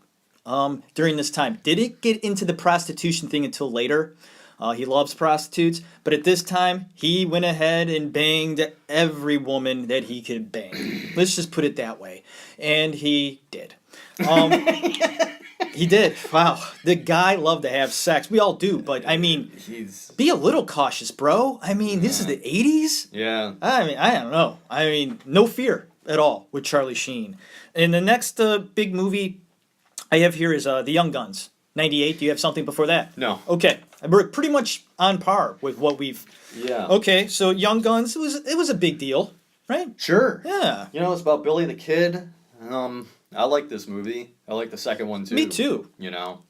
during this time. Didn't get into the prostitution thing until later. He loves prostitutes, but at this time, he went ahead and banged every woman that he could bang. Let's just put it that way. And he did. He did. Wow. The guy loved to have sex. We all do, but I mean, be a little cautious, bro. I mean, this is the 80s. Yeah. I mean, I don't know. I mean, no fear at all with Charlie Sheen. And the next big movie I have here is The Young Guns, 98. Do you have something before that? No. Okay. We're pretty much on par with what we've... Yeah. Okay, so Young Guns, it was a big deal, right? Sure. Yeah. You know, it's about Billy the Kid. I like this movie. I like the second one too. Me too. You know,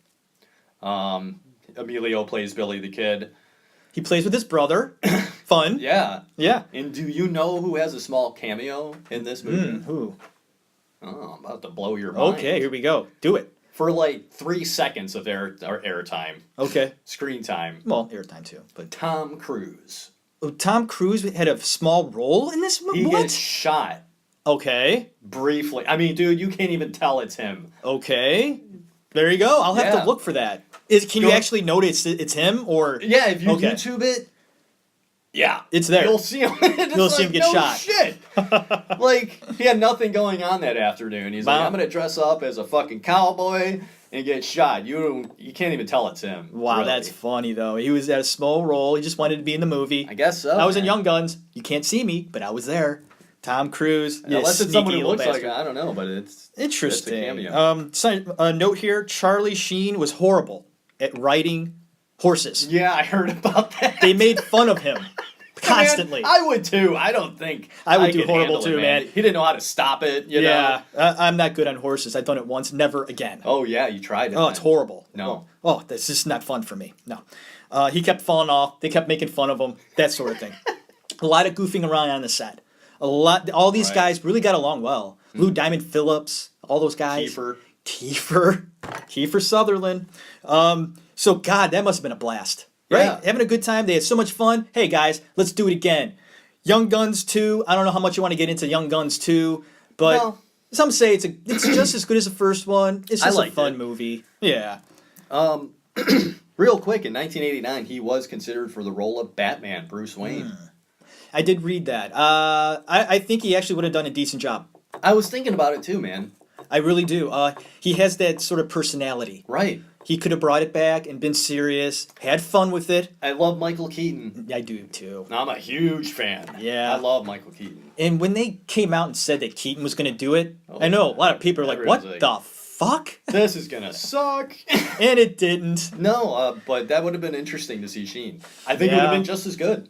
Emilio plays Billy the Kid. He plays with his brother. Fun. Yeah. Yeah. And do you know who has a small cameo in this movie? Who? Oh, I'm about to blow your mind. Okay, here we go. Do it. For like 3 seconds of air time, Okay. screen time. Well, airtime too. But Tom Cruise. oh, Tom Cruise had a small role in this movie? He What? gets shot Okay. briefly. I mean, dude, you can't even tell it's him. Okay. There you go. I'll have Yeah. to look for that. Can you actually notice it's him or? Yeah, if you Okay. YouTube it, yeah, It's there. You'll see him. It's You'll see him like, get no shot. Shit. Like he had nothing going on that afternoon. He's like, Wow. I'm gonna dress up as a fucking cowboy and get shot. You can't even tell it's him. Wow, really. that's funny though. He was at a small role. He just wanted to be in the movie. I guess so. I was in man. Young Guns. You can't see me, but I was there. Tom Cruise. you Unless it's sneaky someone who little looks bastard. like I don't know, but it's Interesting. It's a cameo. So, a note here: Charlie Sheen was horrible at riding horses. Yeah, I heard about that. They made fun of him constantly. Man, I would too. I don't think I would do could horrible handle it, too, man. He didn't know how to stop it. You yeah, know? I'm not good on horses. I've done it once, never again. Oh yeah, you tried it. Oh, it's man. horrible. No. Oh, that's just not fun for me. No. He kept falling off. They kept making fun of him. That sort of thing. A lot of goofing around on the set. All these Right. guys really got along well. Lou Diamond Phillips, all those guys. Kiefer Sutherland. So God, that must have been a blast. Right? Yeah. Having a good time. They had so much fun. Hey guys, let's do it again. Young Guns 2. I don't know how much you want to get into Young Guns 2, but Well- some say it's just as good as the first one. It's I just a liked fun it. movie. Yeah. Real quick, in 1989, he was considered for the role of Batman, Bruce Wayne. I did read that. I think he actually would have done a decent job. I was thinking about it too, man. I really do. He has that sort of personality. Right. He could have brought it back and been serious, had fun with it. I love Michael Keaton. I do too. I'm a huge fan. Yeah. I love Michael Keaton. And when they came out and said that Keaton was going to do it, Oh, I know a lot of people are like, "What everyone's the fuck?" This is gonna suck. And it didn't. No, but that would have been interesting to see Sheen. I think it would Yeah. have been just as good.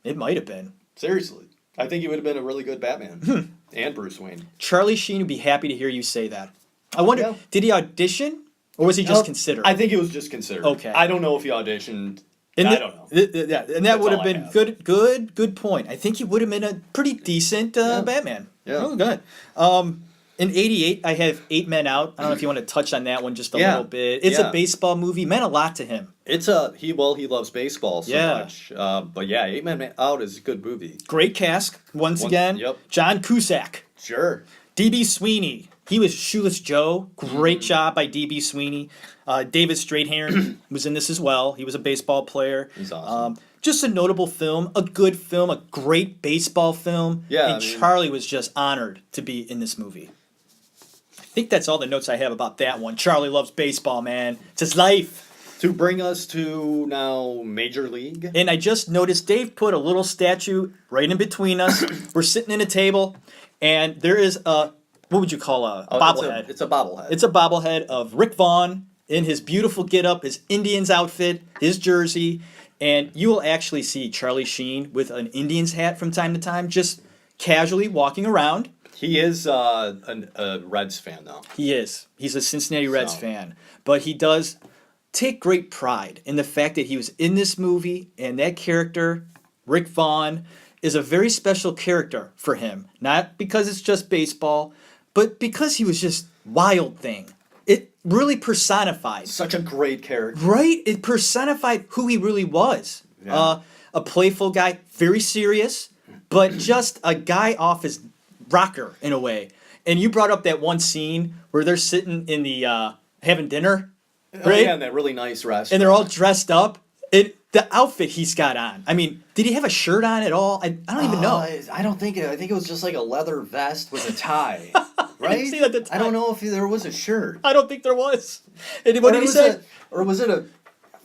It might have been. Seriously. I think he would have been a really good Batman and Bruce Wayne. Charlie Sheen would be happy to hear you say that. I wonder, Yeah. did he audition or was he just considered? I think it was just considered. Okay. I don't know if he auditioned. And I don't know. Yeah, and that That's would all have I been have. good point. I think he would have been a pretty decent Batman. Yeah. Oh, good. In '88, I have Eight Men Out. I don't know if you want to touch on that one just a Yeah. little bit. It's Yeah. a baseball movie. Meant a lot to him. It's he loves baseball so Yeah. much. But yeah, Eight Men Out is a good movie. Great cast once again. Yep. John Cusack, Sure. D.B. Sweeney. He was Shoeless Joe. Great job by D.B. Sweeney. David Strathairn was in this as well. He was a baseball player. He's awesome. Just a notable film, a good film, a great baseball film. Yeah, And Charlie was just honored to be in this movie. I think that's all the notes I have about that one. Charlie loves baseball, man. It's his life. To bring us to now Major League. And I just noticed Dave put a little statue right in between us. We're sitting in a table, and there is a, what would you call a bobblehead? It's a bobblehead. It's a bobblehead of Rick Vaughn in his beautiful getup, his Indians outfit, his jersey, and you will actually see Charlie Sheen with an Indians hat from time to time, just casually walking around. He is a Reds fan, though. He is. He's a Cincinnati Reds So. fan, but he does take great pride in the fact that he was in this movie, and that character, Rick Vaughn, is a very special character for him. Not because it's just baseball, but because he was just Wild Thing. It really personified. Such a great character. Right? It personified who he really was. Yeah. A playful guy, very serious, but just a guy off his rocker in a way. And you brought up that one scene where they're sitting in the having dinner, Oh, right? yeah, in that really nice restaurant. And they're all dressed up. The outfit he's got on. I mean, did he have a shirt on at all? I don't even know. I don't think I think it was just like a leather vest with a tie. Right? see that the tie. I don't know if there was a shirt. I don't think there was. And what did he say? Or was it a...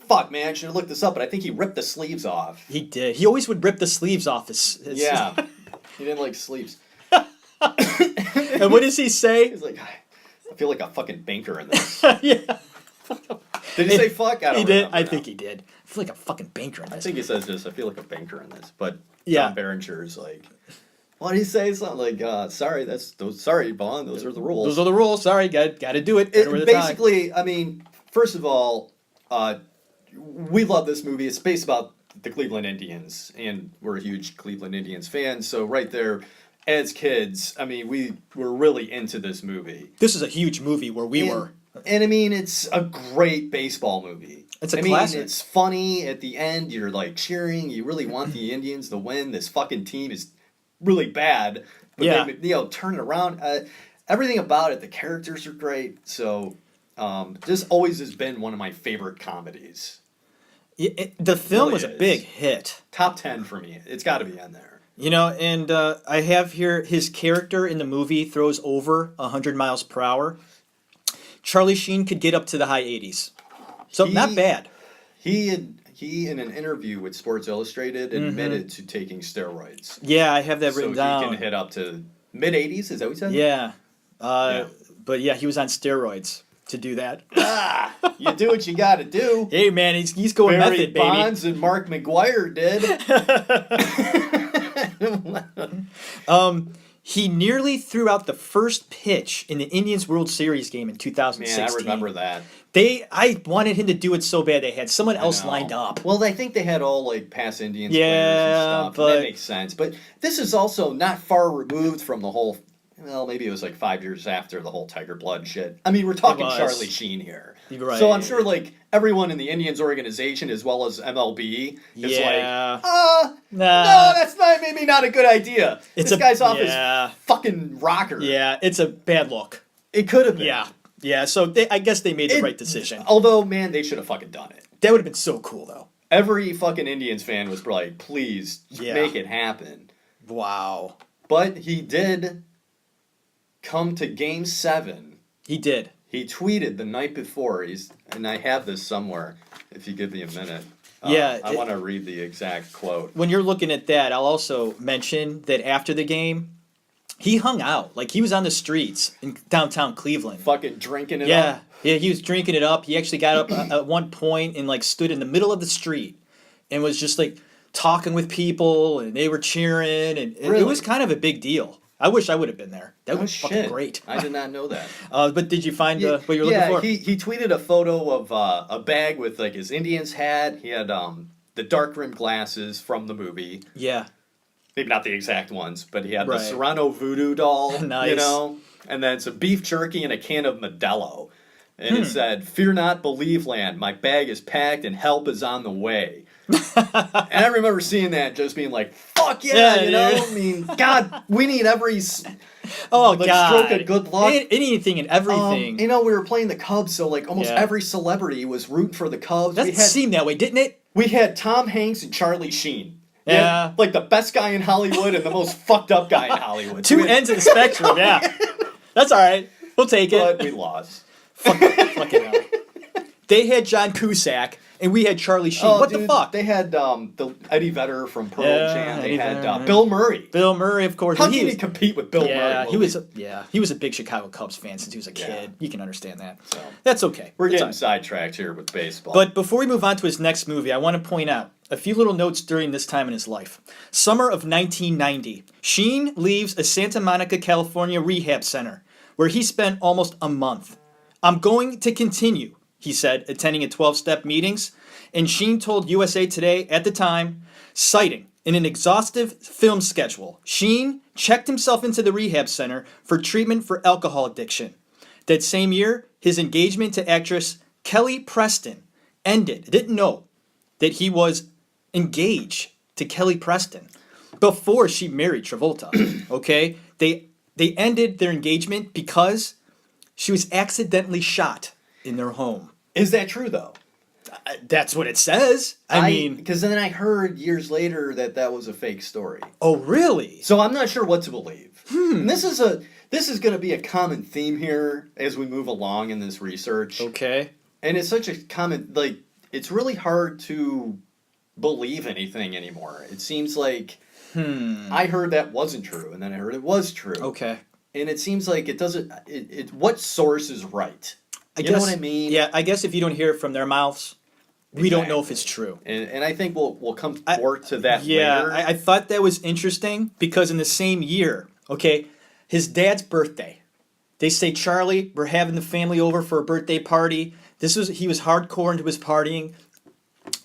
Fuck, man, I should have looked this up, but I think he ripped the sleeves off. He did. He always would rip the sleeves off his Yeah. He didn't like sleeves. And what does he say? He's like, I feel like a fucking banker in this. Yeah. Did he say fuck? I don't He did. remember I now. think he did. I feel like a fucking banker in I this. think he says this. I feel like a banker in this. But Yeah. John Berencher's like, what did he say? Something like, sorry, Bond, those are the rules. Those are the rules. Sorry, got to do it. Gotta wear the tie. Basically, I mean, first of all, we love this movie. It's based about the Cleveland Indians, and we're a huge Cleveland Indians fans. So right there, as kids, I mean, we were really into this movie. This is a huge movie where we were. And I mean, it's a great baseball movie. It's a I classic. mean, it's funny at the end. You're like cheering. You really want the Indians to win. This fucking team is really bad, but Yeah. they turn it around. Everything about it, the characters are great. So this always has been one of my favorite comedies. The film really was a is. big hit. Top 10 for me. It's got to be in there. You know, and I have here his character in the movie throws over 100 miles per hour. Charlie Sheen could get up to the high 80s. So not bad. He in an interview with Sports Illustrated admitted to taking steroids. Yeah, I have that So written he down. can hit up to mid 80s. Is that what he said? Yeah. Yeah. But yeah, he was on steroids to do that. You do what you got to do. Hey man, he's going Barry method, baby. Bonds and Mark McGuire did. He nearly threw out the first pitch in the Indians World Series game in 2016. Man, I remember that. I wanted him to do it so bad. They had someone else No. lined up. Well, I think they had all like past Indians Yeah, players and stuff. And but- that makes sense. But this is also not far removed from the whole. Well, maybe it was like 5 years after the whole Tiger Blood shit. I mean, we're talking was. Charlie Sheen here. You're right. So I'm sure like everyone in the Indians organization as well as MLB is Yeah. like, Nah. no, that's not maybe not a good idea. It's this a- guy's off yeah. his fucking rocker. Yeah, it's a bad look. It could have been. Yeah. Yeah, so I guess they made the right decision. Although, man, they should have fucking done it. That would have been so cool, though. Every fucking Indians fan was like, please Yeah. make it happen. Wow. But he did come to Game 7. He did. He tweeted the night before, and I have this somewhere, if you give me a minute. Yeah, I want to read the exact quote. When you're looking at that, I'll also mention that after the game, he hung out. Like, he was on the streets in downtown Cleveland. Fucking drinking it Yeah. up. Yeah, he was drinking it up. He actually got up at one point and, like, stood in the middle of the street and was just, like, talking with people, and they were cheering, and Really? it was kind of a big deal. I wish I would have been there. That was fucking shit. great. I did not know that. But did you find what you're looking for? He tweeted a photo of a bag with like his Indians hat. He had the dark rimmed glasses from the movie. Yeah. Maybe not the exact ones, but he had Right. the Serrano voodoo doll. Nice. You know? And then some beef jerky and a can of Modelo. And it said, "Fear not, believe land. My bag is packed and help is on the way." And I remember seeing that and just being like, fuck yeah, you know? dude. I mean, God, we need every God. stroke of good luck. Anything and everything. You know, we were playing the Cubs, so like almost Yeah. every celebrity was rooting for the Cubs. That seemed that way, didn't it? We had Tom Hanks and Charlie Sheen. We Yeah. had, like the best guy in Hollywood and the most fucked up guy in Hollywood. Two We had- ends of the spectrum, yeah. That's all right. We'll take it. But we lost. Fucking hell. They had John Cusack, and we had Charlie Sheen. What the dude, fuck? They had the Eddie Vedder from Pearl Yeah, Jam. They Eddie had Vedder. Bill Murray. Bill Murray, of course. How Well, can you compete with Bill Murray? he Willie? was a big Chicago Cubs fan since he was a kid. Yeah. You can understand that. So, That's okay. we're It's getting all right. sidetracked here with baseball. But before we move on to his next movie, I want to point out a few little notes during this time in his life. Summer of 1990, Sheen leaves a Santa Monica, California rehab center where he spent almost a month. "I'm going to continue," he said, attending a 12-step meetings. And Sheen told USA Today at the time, citing in an exhaustive film schedule, Sheen checked himself into the rehab center for treatment for alcohol addiction. That same year, his engagement to actress Kelly Preston ended. Didn't know that he was engaged to Kelly Preston before she married Travolta. Okay? They ended their engagement because she was accidentally shot in their home. Is that true, though? That's what it says. I mean, because then I heard years later that was a fake story. oh really? So I'm not sure what to believe. And this is going to be a common theme here as we move along in this research. Okay. And it's such a common, like, it's really hard to believe anything anymore. It seems like I heard that wasn't true, and then I heard it was true. Okay. And it seems like it doesn't. What source is right? You know what I mean? Yeah, I guess if you don't hear it from their mouths, we don't know if it's true. And I think we'll come forward to that Yeah, later. I thought that was interesting because in the same year, okay, his dad's birthday, they say, "Charlie, we're having the family over for a birthday party." He was hardcore into his partying.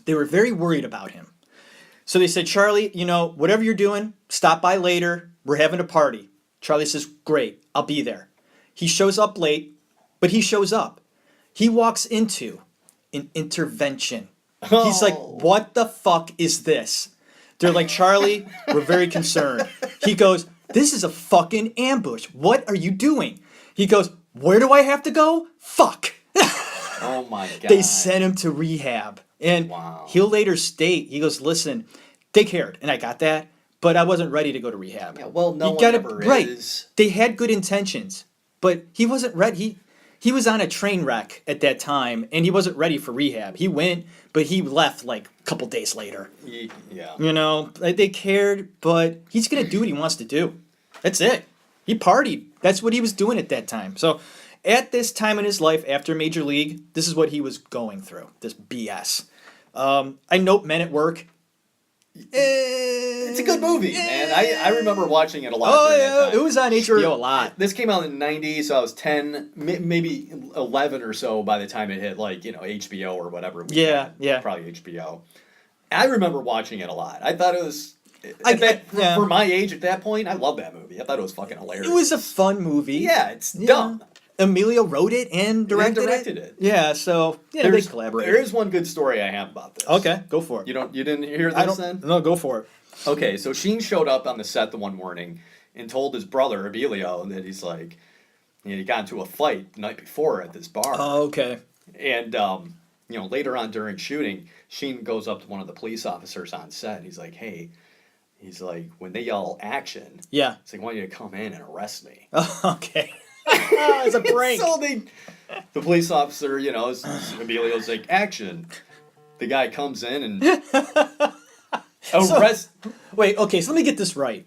They were very worried about him. So they said, "Charlie, whatever you're doing, stop by later. We're having a party." Charlie says, "Great, I'll be there." He shows up late, but he shows up. He walks into an intervention. He's like, "What the fuck is this?" They're like, "Charlie, we're very concerned." He goes, "This is a fucking ambush. What are you doing?" He goes, "Where do I have to go? Fuck." Oh my god! They sent him to rehab. And Wow. he'll later state, he goes, "Listen, they cared, and I got that, but I wasn't ready to go to rehab." Yeah, well, no You one gotta- ever right. is. They had good intentions, but he wasn't ready. He was on a train wreck at that time, and he wasn't ready for rehab. He went, but he left like a couple days later. Yeah. Like, they cared, but he's going to do what he wants to do. That's it. He partied. That's what he was doing at that time. So at this time in his life, after Major League, this is what he was going through, this BS. I note Men at Work. It's a good movie, man. I remember watching it a lot. Oh, during that yeah. time. It was on HBO a lot. This came out in the 90s, so I was 10, maybe 11 or so by the time it hit, like, HBO or whatever. Yeah, yeah. Probably HBO. I remember watching it a lot. I thought it was... yeah. For my age at that point, I loved that movie. I thought it was fucking hilarious. It was a fun movie. Yeah, it's dumb. Emilio wrote it and directed it. Yeah, so they collaborated. There is one good story I have about this. Okay, go for it. You didn't hear this then? No, go for it. Okay, so Sheen showed up on the set the one morning and told his brother Emilio that he's like, he got into a fight the night before at this bar. Oh, okay. And later on during shooting, Sheen goes up to one of the police officers on set. And he's like, "Hey," he's like, "when they yell action, Yeah. it's like, I want you to come in and arrest me." Okay. It's a prank. So the police officer, Emilio's like, "Action." The guy comes in and arrests. Wait, okay, so let me get this right.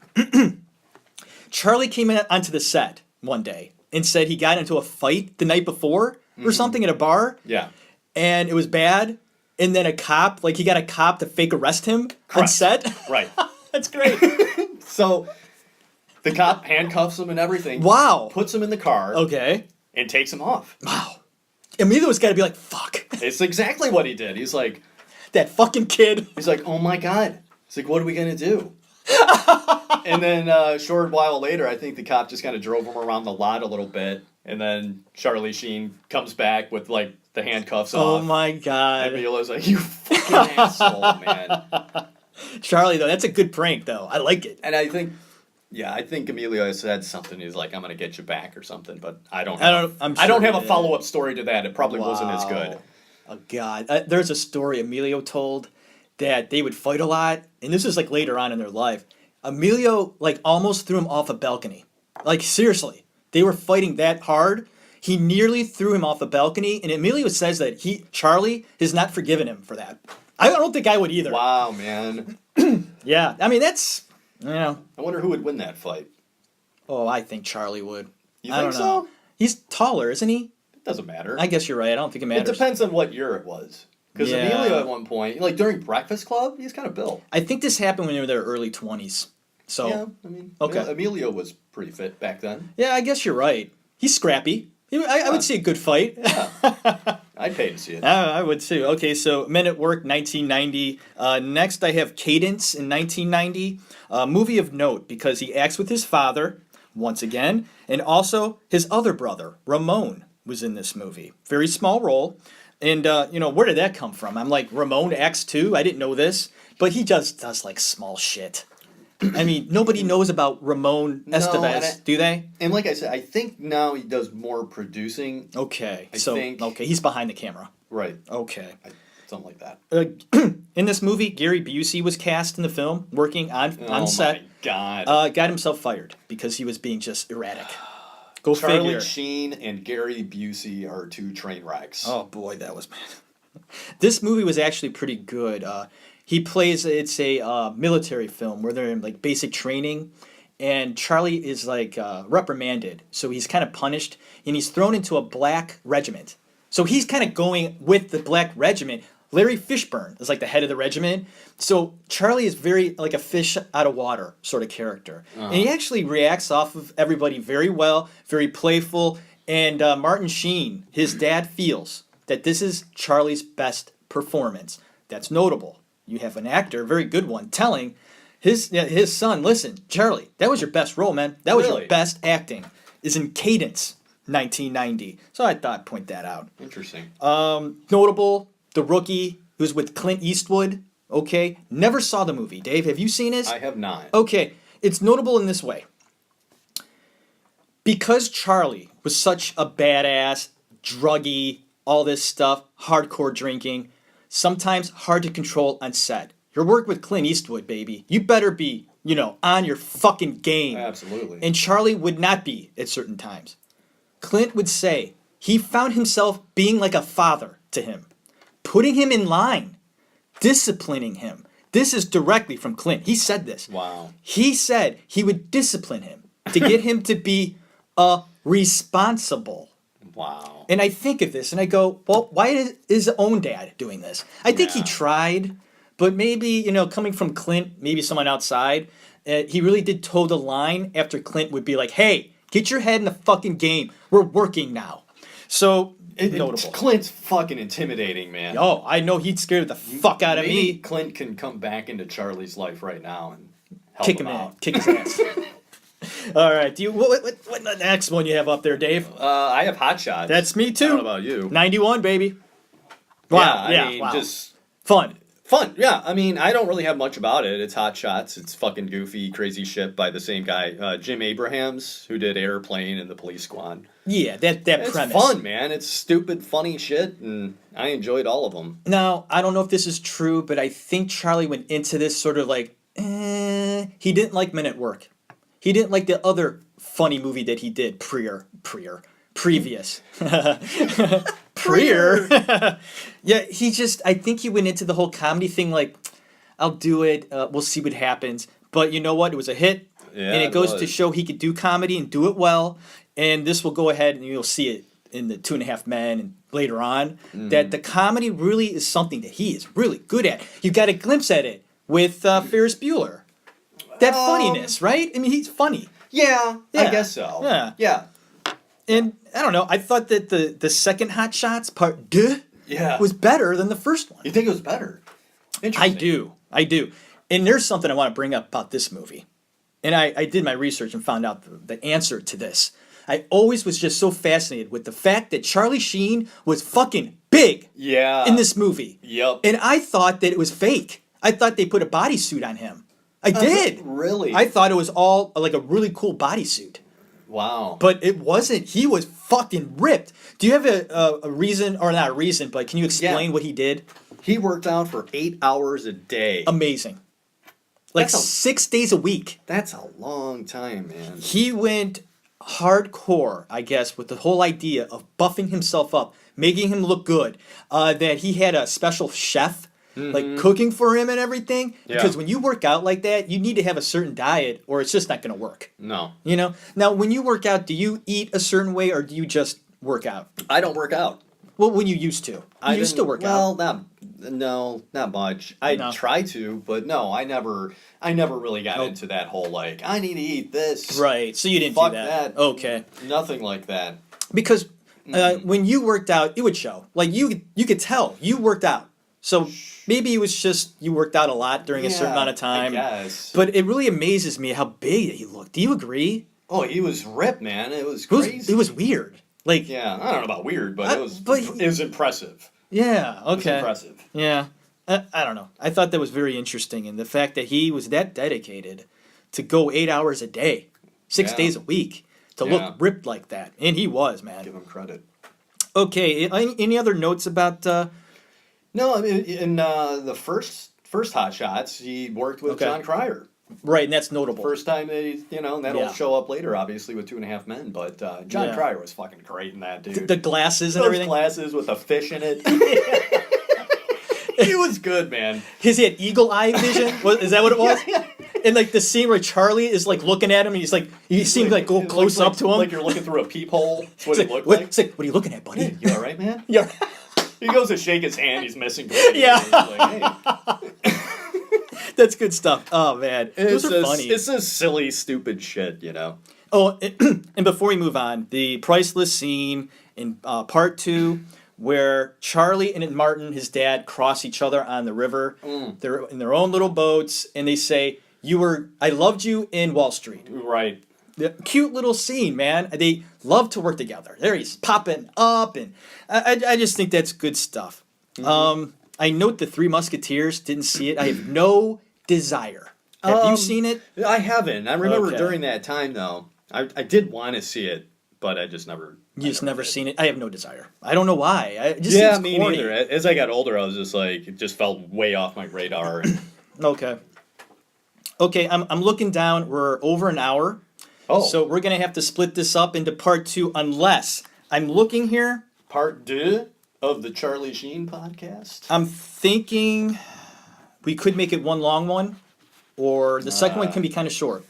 Charlie came in onto the set one day and said he got into a fight the night before or something at a bar. Yeah. And it was bad. and then a cop, like he got a cop to fake arrest him on Correct. set. Right. That's great. So the cop handcuffs him and everything. Wow. Puts him in the car Okay. and takes him off. Wow. Emilio's got to be like, fuck. It's exactly what he did. He's like, That fucking kid. oh my God. He's like, what are we going to do? And then a short while later, I think the cop just kind of drove him around the lot a little bit. And then Charlie Sheen comes back with like the handcuffs Oh off. my And God. Emilio's like, you fucking asshole, man. Charlie, though, that's a good prank, though. I like it. And I think Emilio said something. He's like, I'm going to get you back or something. But I don't I'm I don't sure have a he did. follow-up story to that. It probably wasn't as good. Wow. Oh, God. There's a story Emilio told that they would fight a lot. And this is like later on in their life. Emilio like almost threw him off a balcony. Like, seriously. They were fighting that hard. He nearly threw him off a balcony. And Emilio says that Charlie has not forgiven him for that. I don't think I would either. Wow, man. Yeah. I mean, that's, I wonder who would win that fight. Oh, I think Charlie would. You I think don't know. so? He's taller, isn't he? It doesn't matter. I guess you're right. I don't think it It matters. depends on what year it was. Because Yeah. Emilio at one point, like during Breakfast Club, he's kind of built. I think this happened when they were in their early 20s. So, Yeah, I mean, Okay. Emilio was pretty fit back then. yeah, I guess you're right. He's scrappy. I would see a good fight. I'd pay to see it. I would too. Okay, so Men at Work, 1990. Next, I have Cadence in 1990. A movie of note because he acts with his father, once again, and also his other brother, Ramon, was in this movie. Very small role. And, where did that come from? I'm like, Ramon acts too? I didn't know this. But he just does, like, small shit. I mean, nobody knows about Ramon No, Estevez, and do they? And like I said, I think now he does more producing. Okay, I so, think- okay, he's behind the camera. Right. Okay. Something like that. In this movie, Gary Busey was cast in the film, working on set. Oh my God. Got himself fired because he was being just erratic. Go Charlie figure. Sheen and Gary Busey are two train wrecks. Oh boy, that was bad. This movie was actually pretty good. He plays, it's a military film where they're in like basic training, and Charlie is like reprimanded, so he's kind of punished, and he's thrown into a black regiment. So he's kind of going with the black regiment. Larry Fishburne is like the head of the regiment. So Charlie is very like a fish out of water sort of character. And he actually reacts off of everybody very well, very playful. And Martin Sheen, his dad, feels that this is Charlie's best performance. That's notable. You have an actor, a very good one, telling his son, listen, Charlie, that was your best role, man. That was Really? your best acting. Is in Cadence, 1990. So I thought I'd point that out. Interesting. Notable, The Rookie, who's with Clint Eastwood. Okay, never saw the movie. Dave, have you seen it? I have not. Okay, it's notable in this way. Because Charlie was such a badass, druggy, all this stuff, hardcore drinking, sometimes hard to control on set. Your work with Clint Eastwood, baby. You better be, on your fucking game. Absolutely. And Charlie would not be at certain times. Clint would say he found himself being like a father to him, putting him in line, disciplining him. This is directly from Clint. He said this. Wow. He said he would discipline him to get him to be responsible. Wow. And I think of this and I go, well, why is his own dad doing this? I think he Yeah. tried, but maybe, coming from Clint, maybe someone outside, he really did toe the line after Clint would be like, hey, get your head in the fucking game. We're working now. So, notable. Clint's fucking intimidating, man. Oh, I know he'd scared the fuck out of Maybe me. Clint can come back into Charlie's life right now and help Kick him in. out. Kick his ass. All right. What the next one you have up there, Dave? I have Hot Shots. That's me I too. don't know about you. 91, baby. Wow. Yeah, I mean, wow. just Fun. fun. Yeah, I mean, I don't really have much about it. It's Hot Shots. It's fucking goofy, crazy shit by the same guy, Jim Abrahams, who did Airplane and The Police Squad. Yeah, that It's premise. fun, man. It's stupid, funny shit, and I enjoyed all of them. Now, I don't know if this is true, but I think Charlie went into this sort of like, he didn't like Men at Work. He didn't like the other funny movie that he did, previous. Prior. Yeah, I think he went into the whole comedy thing like, I'll do it, we'll see what happens. But you know what? It was a hit, Yeah, and it goes was. to show he could do comedy and do it well. And this will go ahead and you'll see it in the 2.5 Men and later on that the comedy really is something that he is really good at. You got a glimpse at it with Ferris Bueller. That funniness, right? I mean, he's funny. Yeah, I Yeah. guess so. Yeah. And I don't know. I thought that the second Hot Shots part deux Yeah. was better than the first one. You think it was better? I Interesting. do. And there's something I want to bring up about this movie. And I did my research and found out the answer to this. I always was just so fascinated with the fact that Charlie Sheen was fucking big Yeah. in this movie. Yep. And I thought that it was fake. I thought they put a bodysuit on him. I did. Really? I thought it was all like a really cool bodysuit. Wow. But it wasn't. He was fucking ripped. Do you have a reason, or not a reason, but can you explain what he did? He worked out for 8 hours a day. Amazing. Like That's a- 6 days a week. That's a long time, man. He went hardcore, I guess, with the whole idea of buffing himself up, making him look good. That he had a special chef, like cooking for him and everything. Yeah. Because when you work out like that, you need to have a certain diet, or it's just not going to work. No. You know. Now, when you work out, do you eat a certain way, or do you just work out? I don't work out. Well, when you used to, you used to work out. Well, not much. I No. try to, but no, I never really got into that whole like I need to eat this. Right. So you didn't Fuck do that. that. Okay. Nothing like that. Because when you worked out, it would show. Like you could tell you worked out. So maybe it was just you worked out a lot during a certain amount of time. I guess. But it really amazes me how big he looked. Do you agree? Oh, he was ripped, man. It was It was, crazy. it was weird. Like Yeah, I don't know about weird, but I- it was. but- It was impressive. yeah, It was okay. impressive. Yeah. I don't know. I thought that was very interesting, and the fact that he was that dedicated to go 8 hours a day, 6 Yeah. days a week, to Yeah. look ripped like that. And he was, man. Give him credit. Okay, any other notes about No, I mean, in the first Hot Shots, he worked with Okay. John Cryer. right, and that's notable. First time they, and that'll Yeah. show up later, obviously, with 2.5 Men. But John Yeah. Cryer was fucking great in that, dude. The glasses and Those everything. glasses with a fish in it. He was good, man. His he had eagle eye vision. Is that what it was? Yeah. And like the scene where Charlie is like looking at him, and he seems like go It close looks up to him. like you're looking through a peephole. That's what It's it looked what, like. it's like, what are you looking at, buddy? Hey, you all right, man? Yeah. He goes to shake his hand. He's missing. Gravy. Yeah. He's like, hey. That's good stuff. Oh man, those are funny. It's a silly, stupid shit, you know. Oh, and before we move on, the priceless scene in part 2, where Charlie and Martin, his dad, cross each other on the river. They're in their own little boats, and they say, I loved you in Wall Street." Right. The cute little scene, man. They love to work together. There he's popping up, and I just think that's good stuff. I note the Three Musketeers. Didn't see it. I have no desire. Have you seen it? I haven't. I remember Okay. during that time, though. I did want to see it, but I just never. You just never seen it. I have no desire. I don't know why. It just Yeah, seems me corny. neither. As I got older, I was just like, it just felt way off my radar. Okay. Okay, I'm looking down. We're over an hour. Oh, So we're going to have to split this up into part 2 unless I'm looking here. part 2 of the Charlie Sheen podcast. I'm thinking we could make it one long one, or the second one can be kind of short.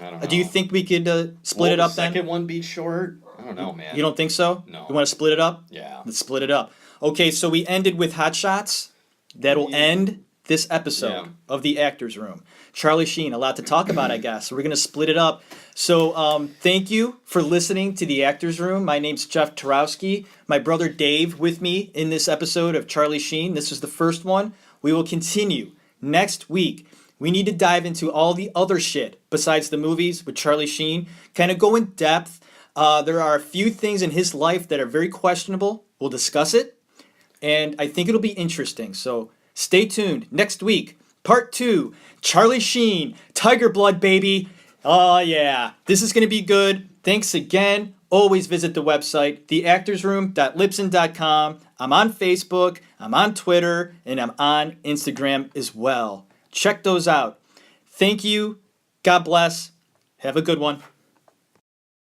I don't know. Do you think we could split Will it up the then? second one be short? I don't know, man. You don't think so? No. You want to split it up? Yeah. Let's split it up. Okay, so we ended with Hot Shots. That'll end this episode Yeah. of the Actors Room. Charlie Sheen, a lot to talk about, I guess. So we're going to split it up. So thank you for listening to the Actors Room. My name's Jeff Tarowski. My brother Dave with me in this episode of Charlie Sheen. This is the first one. We will continue next week. We need to dive into all the other shit besides the movies with Charlie Sheen. Kind of go in depth. There are a few things in his life that are very questionable. We'll discuss it. And I think it'll be interesting. So stay tuned. Next week, part 2, Charlie Sheen, Tiger Blood, baby. Oh, yeah. This is going to be good. Thanks again. Always visit the website, theactorsroom.libsyn.com. I'm on Facebook, I'm on Twitter, and I'm on Instagram as well. Check those out. Thank you. God bless. Have a good one.